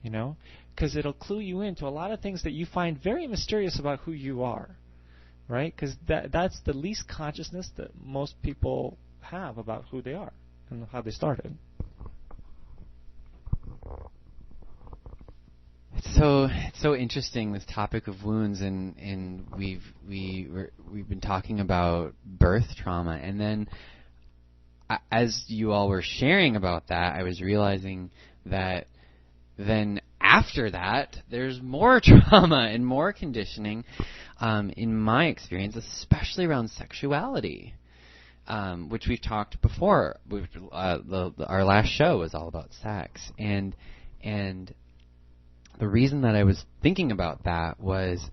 Because it'll clue you into a lot of things that you find very mysterious about who you are, right? Because that's the least consciousness that most people have about who they are and how they started. It's so interesting, this topic of wounds, and we've been talking about birth trauma, and then as you all were sharing about that, I was realizing that then after that there's more trauma and more conditioning, in my experience, especially around sexuality, which we've talked before. Our last show was all about sex, and the reason that I was thinking about that was,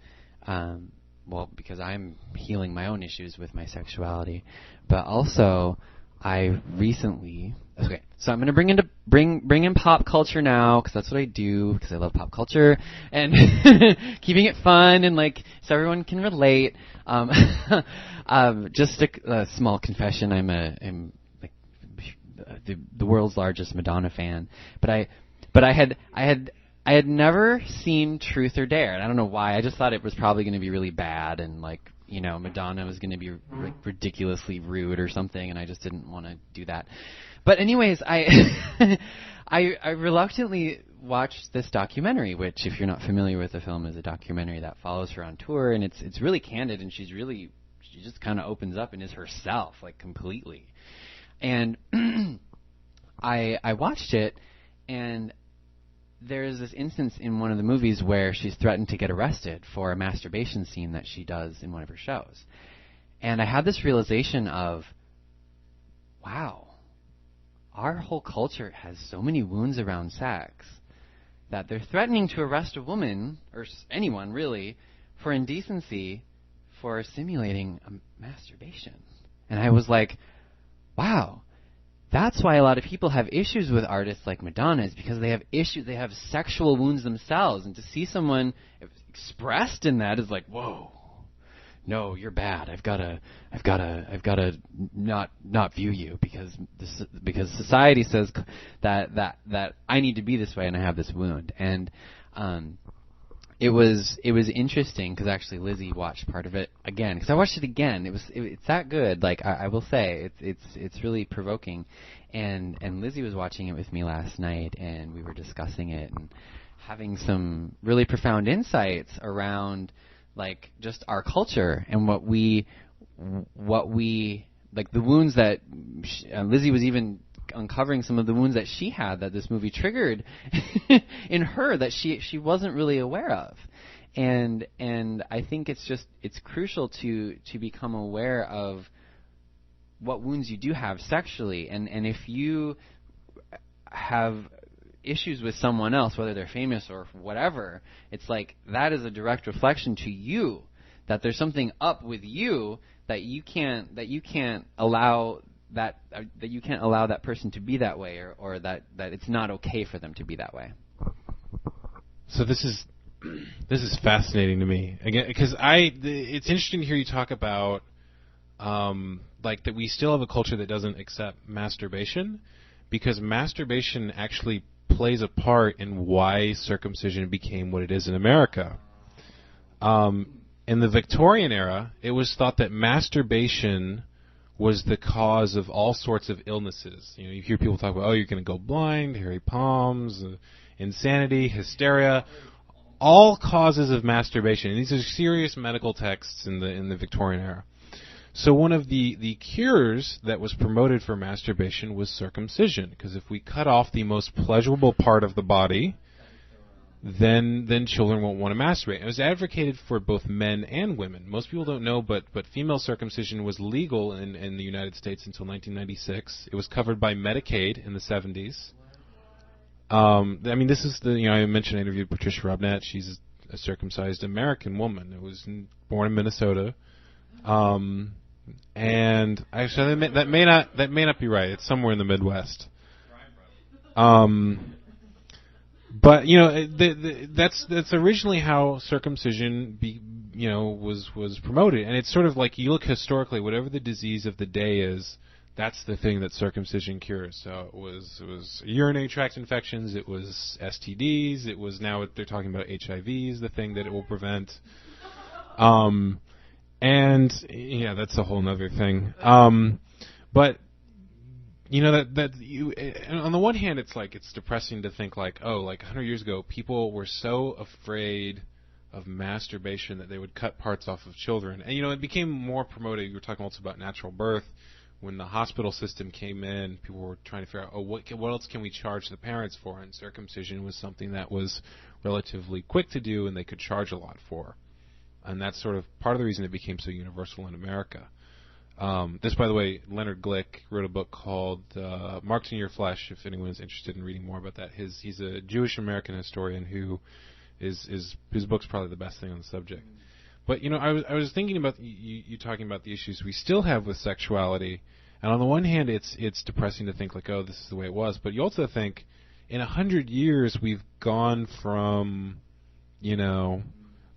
because I'm healing my own issues with my sexuality, but also I recently. Okay, so I'm going to bring in pop culture now, because that's what I do, because I love pop culture and keeping it fun and so everyone can relate. Just a small confession: I'm the world's largest Madonna fan, but I had never seen Truth or Dare, and I don't know why. I just thought it was probably going to be really bad, and Madonna was going to be ridiculously rude or something, and I just didn't want to do that. But anyways, I reluctantly watched this documentary, which, if you're not familiar with the film, is a documentary that follows her on tour, and it's really candid, and she just kind of opens up and is herself, completely. And I watched it, and there's this instance in one of the movies where she's threatened to get arrested for a masturbation scene that she does in one of her shows. And I had this realization of, wow, our whole culture has so many wounds around sex that they're threatening to arrest a woman, or anyone really, for indecency for simulating a masturbation. And I was like, wow. That's why a lot of people have issues with artists like Madonna, is because they have sexual wounds themselves, and to see someone expressed in that is like, whoa, no, you're bad. I've gotta not view you because society says that I need to be this way and I have this wound. And it was interesting, because actually Lizzie watched part of it again, because I watched it again. It's that good. I will say it's really provoking, and Lizzie was watching it with me last night, and we were discussing it and having some really profound insights around like just our culture and what we like the wounds that Lizzie was even uncovering some of the wounds that she had that this movie triggered in her that she wasn't really aware of. And I think it's crucial to become aware of what wounds you do have sexually, and if you have issues with someone else, whether they're famous or whatever, it's like that is a direct reflection to you that there's something up with you that you can't allow that person to be that way, or that it's not okay for them to be that way. So this is fascinating to me again, because it's interesting to hear you talk about like that we still have a culture that doesn't accept masturbation, because masturbation actually plays a part in why circumcision became what it is in America. In the Victorian era, it was thought that masturbation was the cause of all sorts of illnesses. You know, you hear people talk about, oh, you're going to go blind, hairy palms, insanity, hysteria, all causes of masturbation. And these are serious medical texts in the Victorian era. So one of the cures that was promoted for masturbation was circumcision, because if we cut off the most pleasurable part of the body, then children won't want to masturbate. It was advocated for both men and women. Most people don't know, but female circumcision was legal in the United States until 1996. It was covered by Medicaid in the 70s. I mean, this is I mentioned I interviewed Patricia Robnett. She's a circumcised American woman who was born in Minnesota. And actually, that may not be right. It's somewhere in the Midwest. But that's originally how circumcision was promoted, and it's sort of like you look historically, whatever the disease of the day is, that's the thing that circumcision cures. So it was urinary tract infections, it was STDs, it was now they're talking about HIVs, the thing that it will prevent. And yeah, that's a whole other thing. But on the one hand, it's depressing to think like 100 years ago, people were so afraid of masturbation that they would cut parts off of children. And it became more promoted. You were talking also about natural birth. When the hospital system came in, people were trying to figure out, what else can we charge the parents for? And circumcision was something that was relatively quick to do, and they could charge a lot for. And that's sort of part of the reason it became so universal in America. This, by the way, Leonard Glick wrote a book called Marks in Your Flesh, if anyone's interested in reading more about that. He's a Jewish-American historian who his book's probably the best thing on the subject. But, I was thinking about you talking about the issues we still have with sexuality. And on the one hand, it's depressing to think like, oh, this is the way it was. But you also think, in 100 years, we've gone from,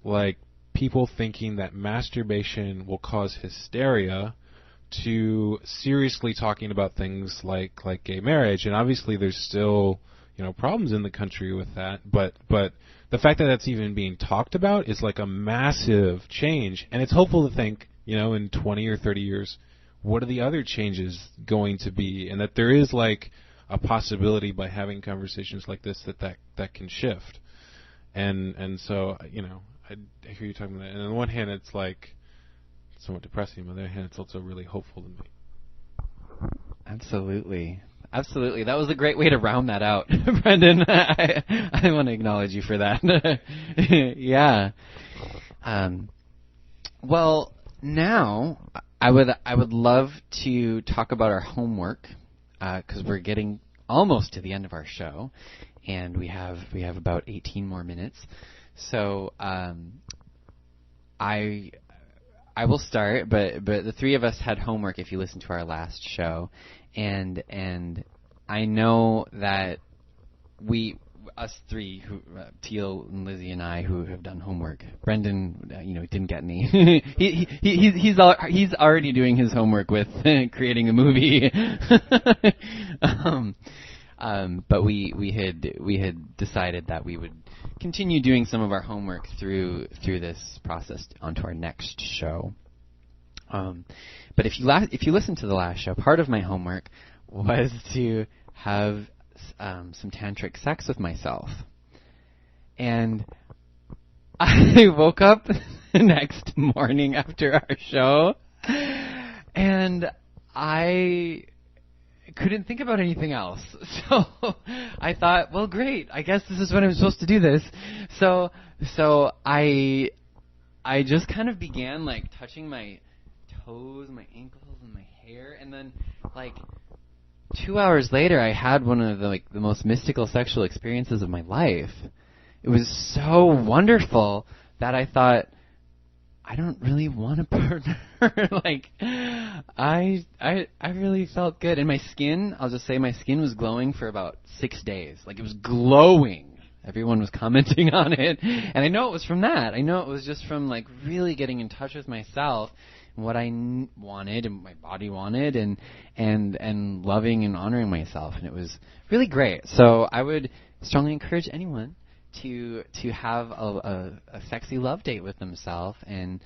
like people thinking that masturbation will cause hysteria to seriously talking about things like gay marriage. And obviously there's still, problems in the country with that. But the fact that that's even being talked about is like a massive change. And it's hopeful to think, in 20 or 30 years, what are the other changes going to be? And that there is like a possibility by having conversations like this that can shift. And so, I hear you talking about that. And on the one hand, it's like somewhat depressing. On the other hand, it's also really hopeful to me. Absolutely. That was a great way to round that out, Brendon. I want to acknowledge you for that. Yeah. Well, now I would love to talk about our homework, because we're getting almost to the end of our show, and we have about 18 more minutes. So I will start, but the three of us had homework if you listened to our last show, and I know that us three, Teal and Lizzie and I, who have done homework. Brendon, didn't get any. He's already doing his homework with creating a movie. But we had decided that we would continue doing some of our homework through this process onto our next show. But if you listen to the last show, part of my homework was to have some tantric sex with myself. And I woke up the next morning after our show, and I couldn't think about anything else. So I thought, well, great. I guess this is when I'm supposed to do this. So I just kind of began like touching my toes, my ankles, and my hair, and then like 2 hours later, I had one of the most mystical sexual experiences of my life. It was so wonderful that I thought, I don't really want a partner. Like, I really felt good. And my skin, I'll just say my skin was glowing for about 6 days. Like, it was glowing. Everyone was commenting on it. And I know it was from that. I know it was just from, like, really getting in touch with myself and what I wanted and my body wanted and loving and honoring myself. And it was really great. So I would strongly encourage anyone to have a sexy love date with themselves and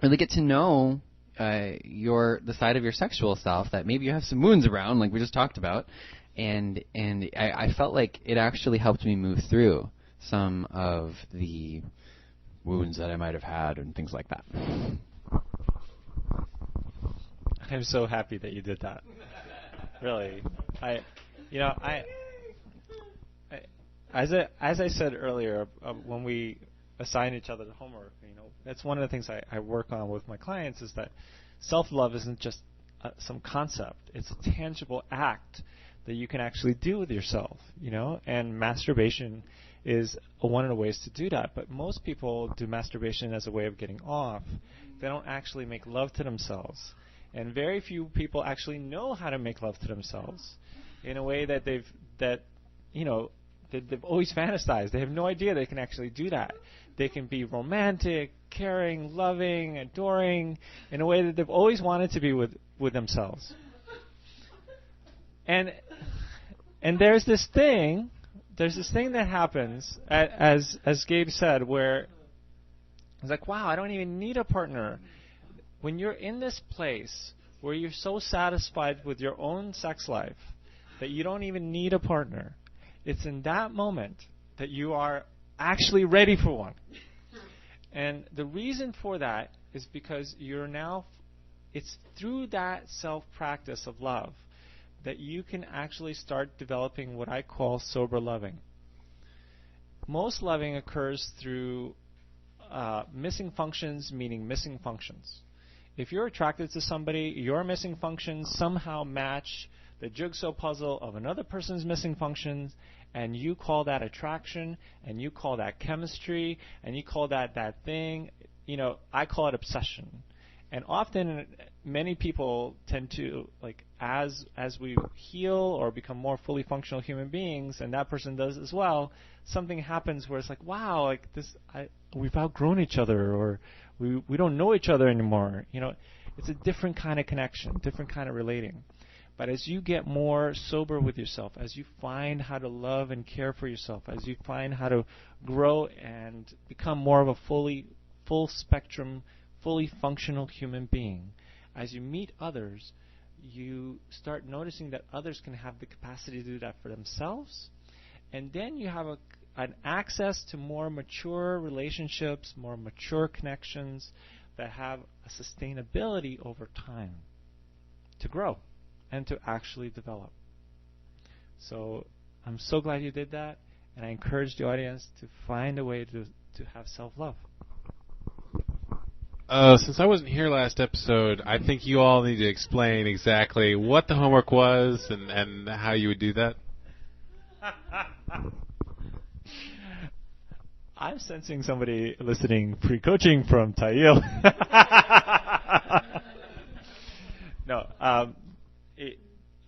really get to know the side of your sexual self that maybe you have some wounds around, like we just talked about, and I felt like it actually helped me move through some of the wounds that I might have had and things like that. I'm so happy that you did that. Really, As I said earlier, when we assign each other the homework, that's one of the things I work on with my clients is that self-love isn't just some concept. It's a tangible act that you can actually do with yourself, and masturbation is one of the ways to do that. But most people do masturbation as a way of getting off. They don't actually make love to themselves. And very few people actually know how to make love to themselves in a way that they've always fantasized. They have no idea they can actually do that. They can be romantic, caring, loving, adoring in a way that they've always wanted to be with themselves. And there's this thing that happens, as Gabe said, where it's like, wow, I don't even need a partner. When you're in this place where you're so satisfied with your own sex life that you don't even need a partner, it's in that moment that you are actually ready for one. And the reason for that is because it's through that self-practice of love that you can actually start developing what I call sober loving. Most loving occurs through missing functions, meaning missing functions. If you're attracted to somebody, your missing functions somehow match the jigsaw puzzle of another person's missing functions, and you call that attraction, and you call that chemistry, and you call that thing. I call it obsession. And often, many people tend to, like, as we heal or become more fully functional human beings, and that person does as well, something happens where it's like, wow, like we've outgrown each other, or we don't know each other anymore. It's a different kind of connection, different kind of relating. But as you get more sober with yourself, as you find how to love and care for yourself, as you find how to grow and become more of a full spectrum, fully functional human being, as you meet others, you start noticing that others can have the capacity to do that for themselves. And then you have an access to more mature relationships, more mature connections that have a sustainability over time to grow and to actually develop. So I'm so glad you did that, and I encourage the audience to find a way to have self-love. Since I wasn't here last episode, I think you all need to explain exactly what the homework was and how you would do that. I'm sensing somebody eliciting free coaching from Tail. No,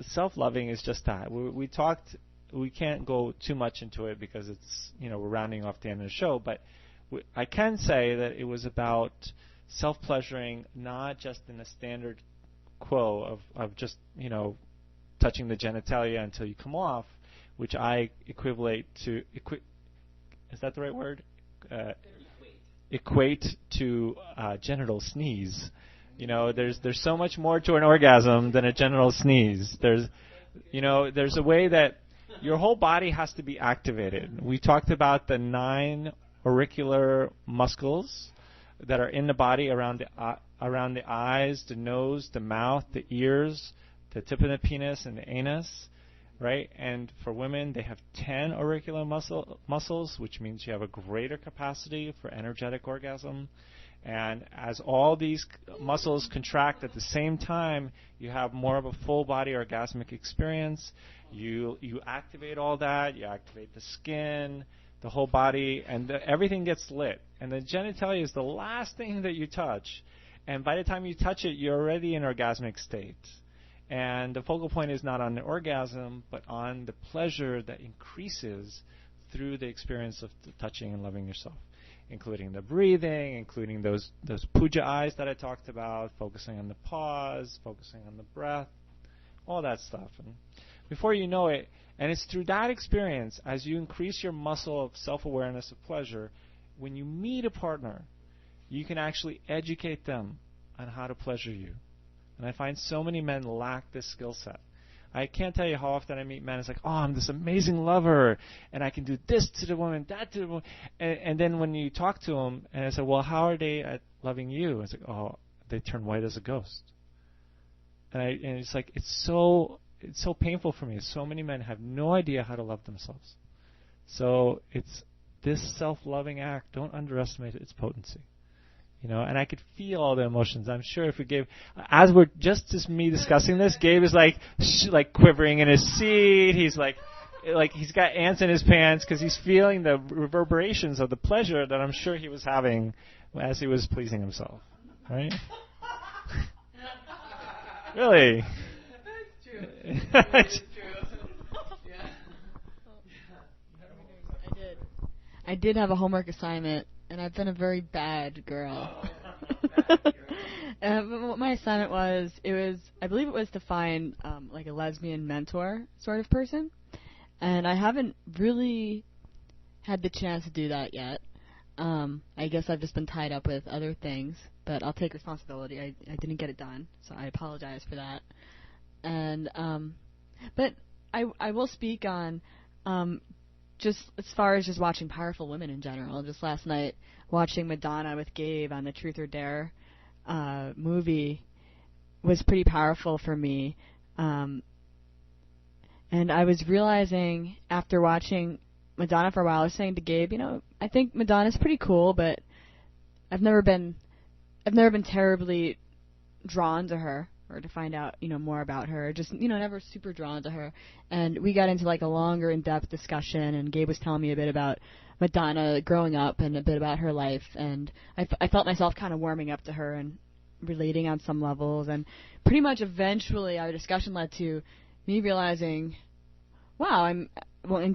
self-loving is just that. We talked. We can't go too much into it because it's we're rounding off the end of the show. But I can say that it was about self-pleasuring, not just in a standard quo of just touching the genitalia until you come off, which I equate to. Is that the right word? Equate to genital sneeze. There's so much more to an orgasm than a genital sneeze. There's a way that your whole body has to be activated. We talked about the 9 auricular muscles that are in the body around the eyes, the nose, the mouth, the ears, the tip of the penis, and the anus, right? And for women, they have 10 auricular muscles, which means you have a greater capacity for energetic orgasm. And as all these muscles contract at the same time, you have more of a full body orgasmic experience. You activate all that. You activate the skin, the whole body, and everything gets lit. And the genitalia is the last thing that you touch. And by the time you touch it, you're already in orgasmic state. And the focal point is not on the orgasm, but on the pleasure that increases through the experience of touching and loving yourself, including the breathing, including those puja eyes that I talked about, focusing on the pause, focusing on the breath, all that stuff. And before you know it, and it's through that experience, as you increase your muscle of self-awareness of pleasure, when you meet a partner, you can actually educate them on how to pleasure you. And I find so many men lack this skill set. I can't tell you how often I meet men. It's like, oh, I'm this amazing lover, and I can do this to the woman, that to the woman. And then when you talk to them, and I say, well, how are they at loving you? It's like, oh, they turn white as a ghost. And it's like, it's so painful for me. So many men have no idea how to love themselves. So it's this self-loving act. Don't underestimate its potency. And I could feel all the emotions. I'm sure if we gave, as we're just as me discussing this, Gabe is like quivering in his seat. He's like he's got ants in his pants because he's feeling the reverberations of the pleasure that I'm sure he was having as he was pleasing himself. Right? Really? That's true. I did have a homework assignment. And I've been a very bad girl. But what my assignment was, I believe it was to find like a lesbian mentor sort of person. And I haven't really had the chance to do that yet. I guess I've just been tied up with other things, but I'll take responsibility. I didn't get it done, so I apologize for that. And but I will speak on just as far as just watching powerful women in general. Just last night, watching Madonna with Gabe on the Truth or Dare movie was pretty powerful for me. And I was realizing after watching Madonna for a while, I was saying to Gabe, I think Madonna's pretty cool, but I've never been terribly drawn to her, or to find out, more about her. Just, never super drawn to her. And we got into like a longer, in-depth discussion, and Gabe was telling me a bit about Madonna growing up and a bit about her life. And I felt myself kind of warming up to her and relating on some levels. And pretty much eventually our discussion led to me realizing, wow, and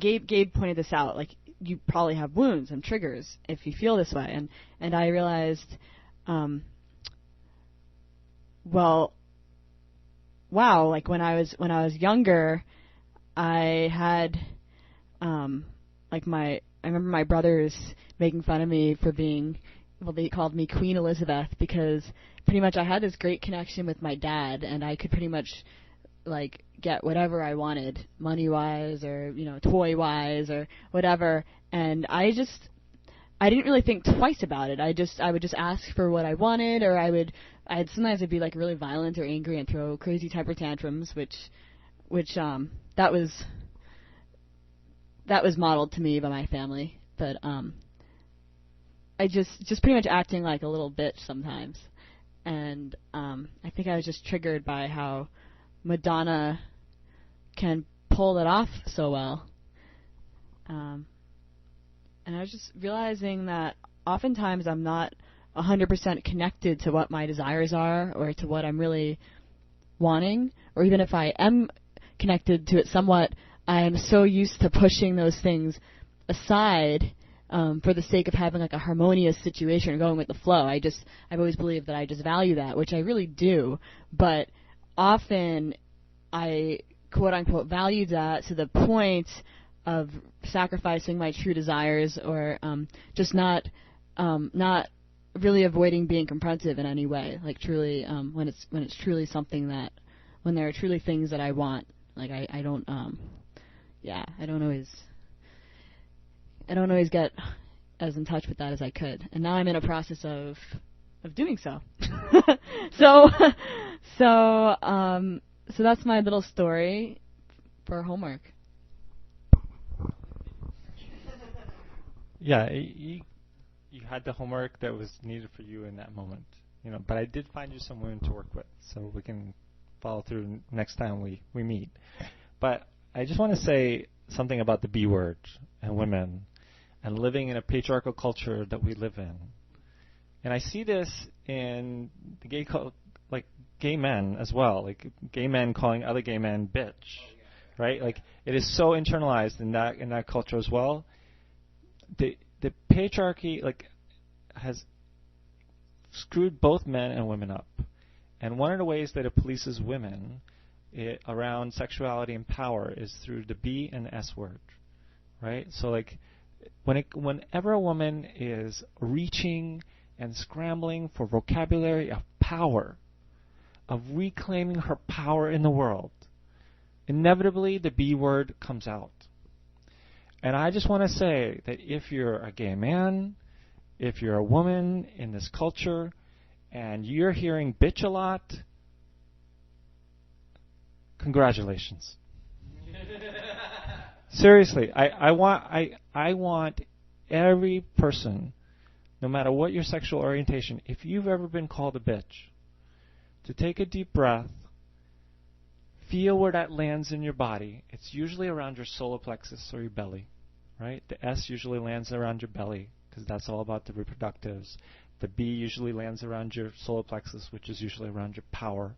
Gabe pointed this out, like, you probably have wounds and triggers if you feel this way. And I realized, wow, like when I was younger, I had I remember my brothers making fun of me for being, they called me Queen Elizabeth, because pretty much I had this great connection with my dad, and I could pretty much like get whatever I wanted, money-wise or toy-wise or whatever, and I didn't really think twice about it. I would just ask for what I wanted, or sometimes I'd be like really violent or angry and throw crazy temper tantrums, which that was modeled to me by my family. But I just pretty much acting like a little bitch sometimes, and I think I was just triggered by how Madonna can pull it off so well. And I was just realizing that oftentimes I'm not 100% connected to what my desires are, or to what I'm really wanting, or even if I am connected to it somewhat, I am so used to pushing those things aside for the sake of having like a harmonious situation or going with the flow. I've always believed that I just value that, which I really do, but often I quote unquote value that to the point of sacrificing my true desires, or just not really avoiding being confrontive in any way. Like truly, when it's truly something that, when there are truly things that I want, like I don't always get as in touch with that as I could. And now I'm in a process of doing so. So that's my little story for homework. Yeah, you had the homework that was needed for you in that moment, But I did find you some women to work with, so we can follow through next time we meet. But I just want to say something about the B word and women and living in a patriarchal culture that we live in. And I see this in the gay men as well, like gay men calling other gay men bitch, right? Like it is so internalized in that culture as well. The patriarchy has screwed both men and women up, and one of the ways that it polices women around sexuality and power is through the B and the S word, right? So whenever a woman is reaching and scrambling for vocabulary of power, of reclaiming her power in the world, inevitably the B word comes out. And I just want to say that if you're a gay man, if you're a woman in this culture, and you're hearing bitch a lot, congratulations. Seriously, I want every person, no matter what your sexual orientation, if you've ever been called a bitch, to take a deep breath, feel where that lands in your body. It's usually around your solar plexus or your belly, right? The S usually lands around your belly because that's all about the reproductives. The B usually lands around your solar plexus, which is usually around your power.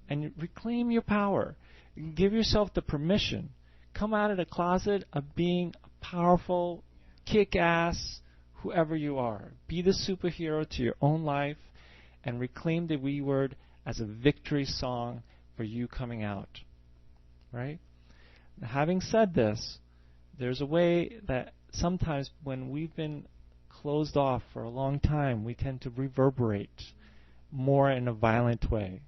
And reclaim your power. Give yourself the permission. Come out of the closet of being a powerful, kick-ass, whoever you are. Be the superhero to your own life and reclaim the we word as a victory song for you coming out, right? Now, having said this, there's a way that sometimes when we've been closed off for a long time, we tend to reverberate more in a violent way.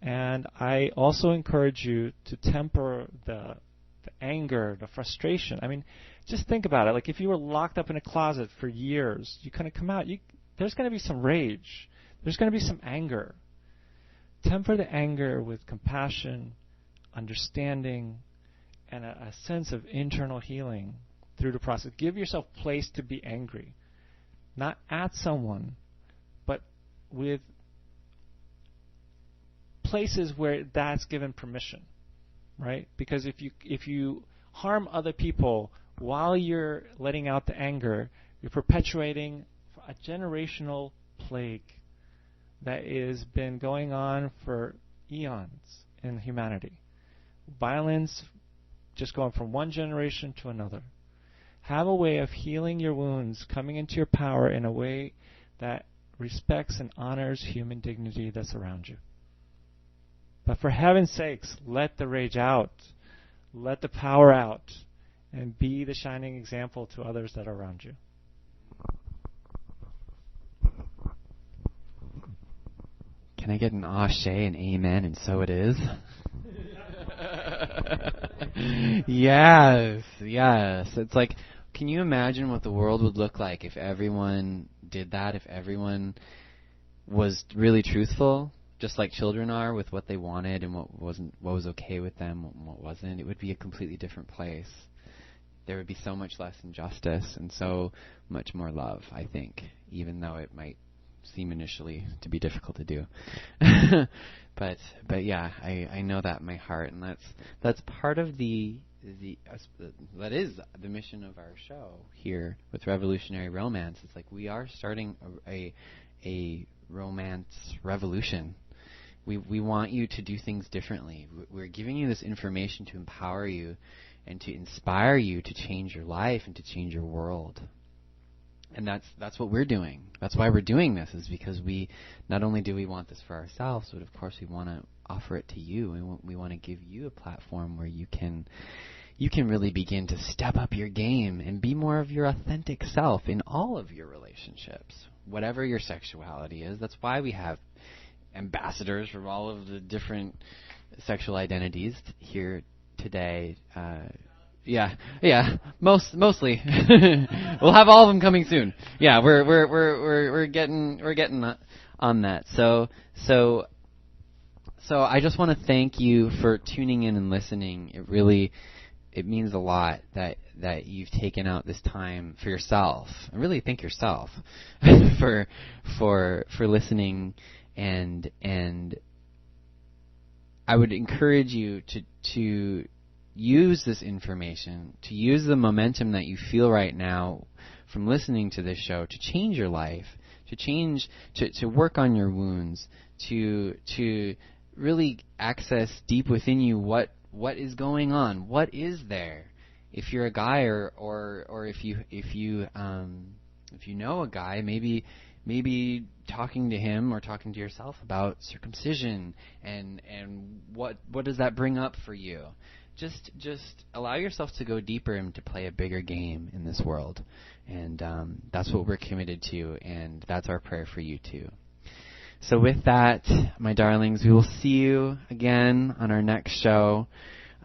And I also encourage you to temper the anger, the frustration. I mean, just think about it. Like if you were locked up in a closet for years, you kind of come out, there's going to be some rage. There's going to be some anger. Temper the anger with compassion, understanding, and a sense of internal healing through the process. Give yourself place to be angry. Not at someone, but with places where that's given permission, right? Because if you harm other people while you're letting out the anger, you're perpetuating a generational plague that has been going on for eons in humanity. Violence just going from one generation to another. Have a way of healing your wounds, coming into your power in a way that respects and honors human dignity that's around you. But for heaven's sakes, let the rage out. Let the power out. And be the shining example to others that are around you. Can I get an ashe, an amen, and so it is? Yes. It's like, can you imagine what the world would look like if everyone did that, if everyone was really truthful, just like children are with what they wanted and what was okay with them and what wasn't? It would be a completely different place. There would be so much less injustice and so much more love, I think, even though it might seem initially to be difficult to do. but yeah, I know that in my heart, and that's part of that is the mission of our show here with Revolutionary Romance. It's like we are starting a romance revolution. We want you to do things differently. We're giving you this information to empower you and to inspire you to change your life and to change your world. And that's what we're doing. That's why we're doing this, is because we not only do we want this for ourselves, but of course we want to offer it to you. We want to give you a platform where you can really begin to step up your game and be more of your authentic self in all of your relationships, whatever your sexuality is. That's why we have ambassadors from all of the different sexual identities here today, Mostly. We'll have all of them coming soon. Yeah, we're getting on that. So I just want to thank you for tuning in and listening. It means a lot that you've taken out this time for yourself. I really thank yourself for listening, and I would encourage you to use this information, to use the momentum that you feel right now from listening to this show to change your life, to work on your wounds, to really access deep within you what is going on, what is there. If you're a guy or if you know a guy, maybe talking to him or talking to yourself about circumcision and what does that bring up for you. Just allow yourself to go deeper and to play a bigger game in this world. And that's what we're committed to, and that's our prayer for you too. So with that, my darlings, we will see you again on our next show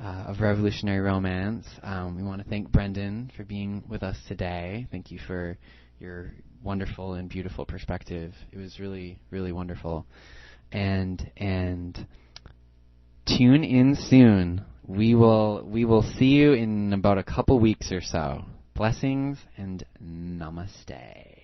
of Revolutionary Romance. We want to thank Brendon for being with us today. Thank you for your wonderful and beautiful perspective. It was really, really wonderful. And tune in soon. We will see you in about a couple weeks or so. Blessings and namaste.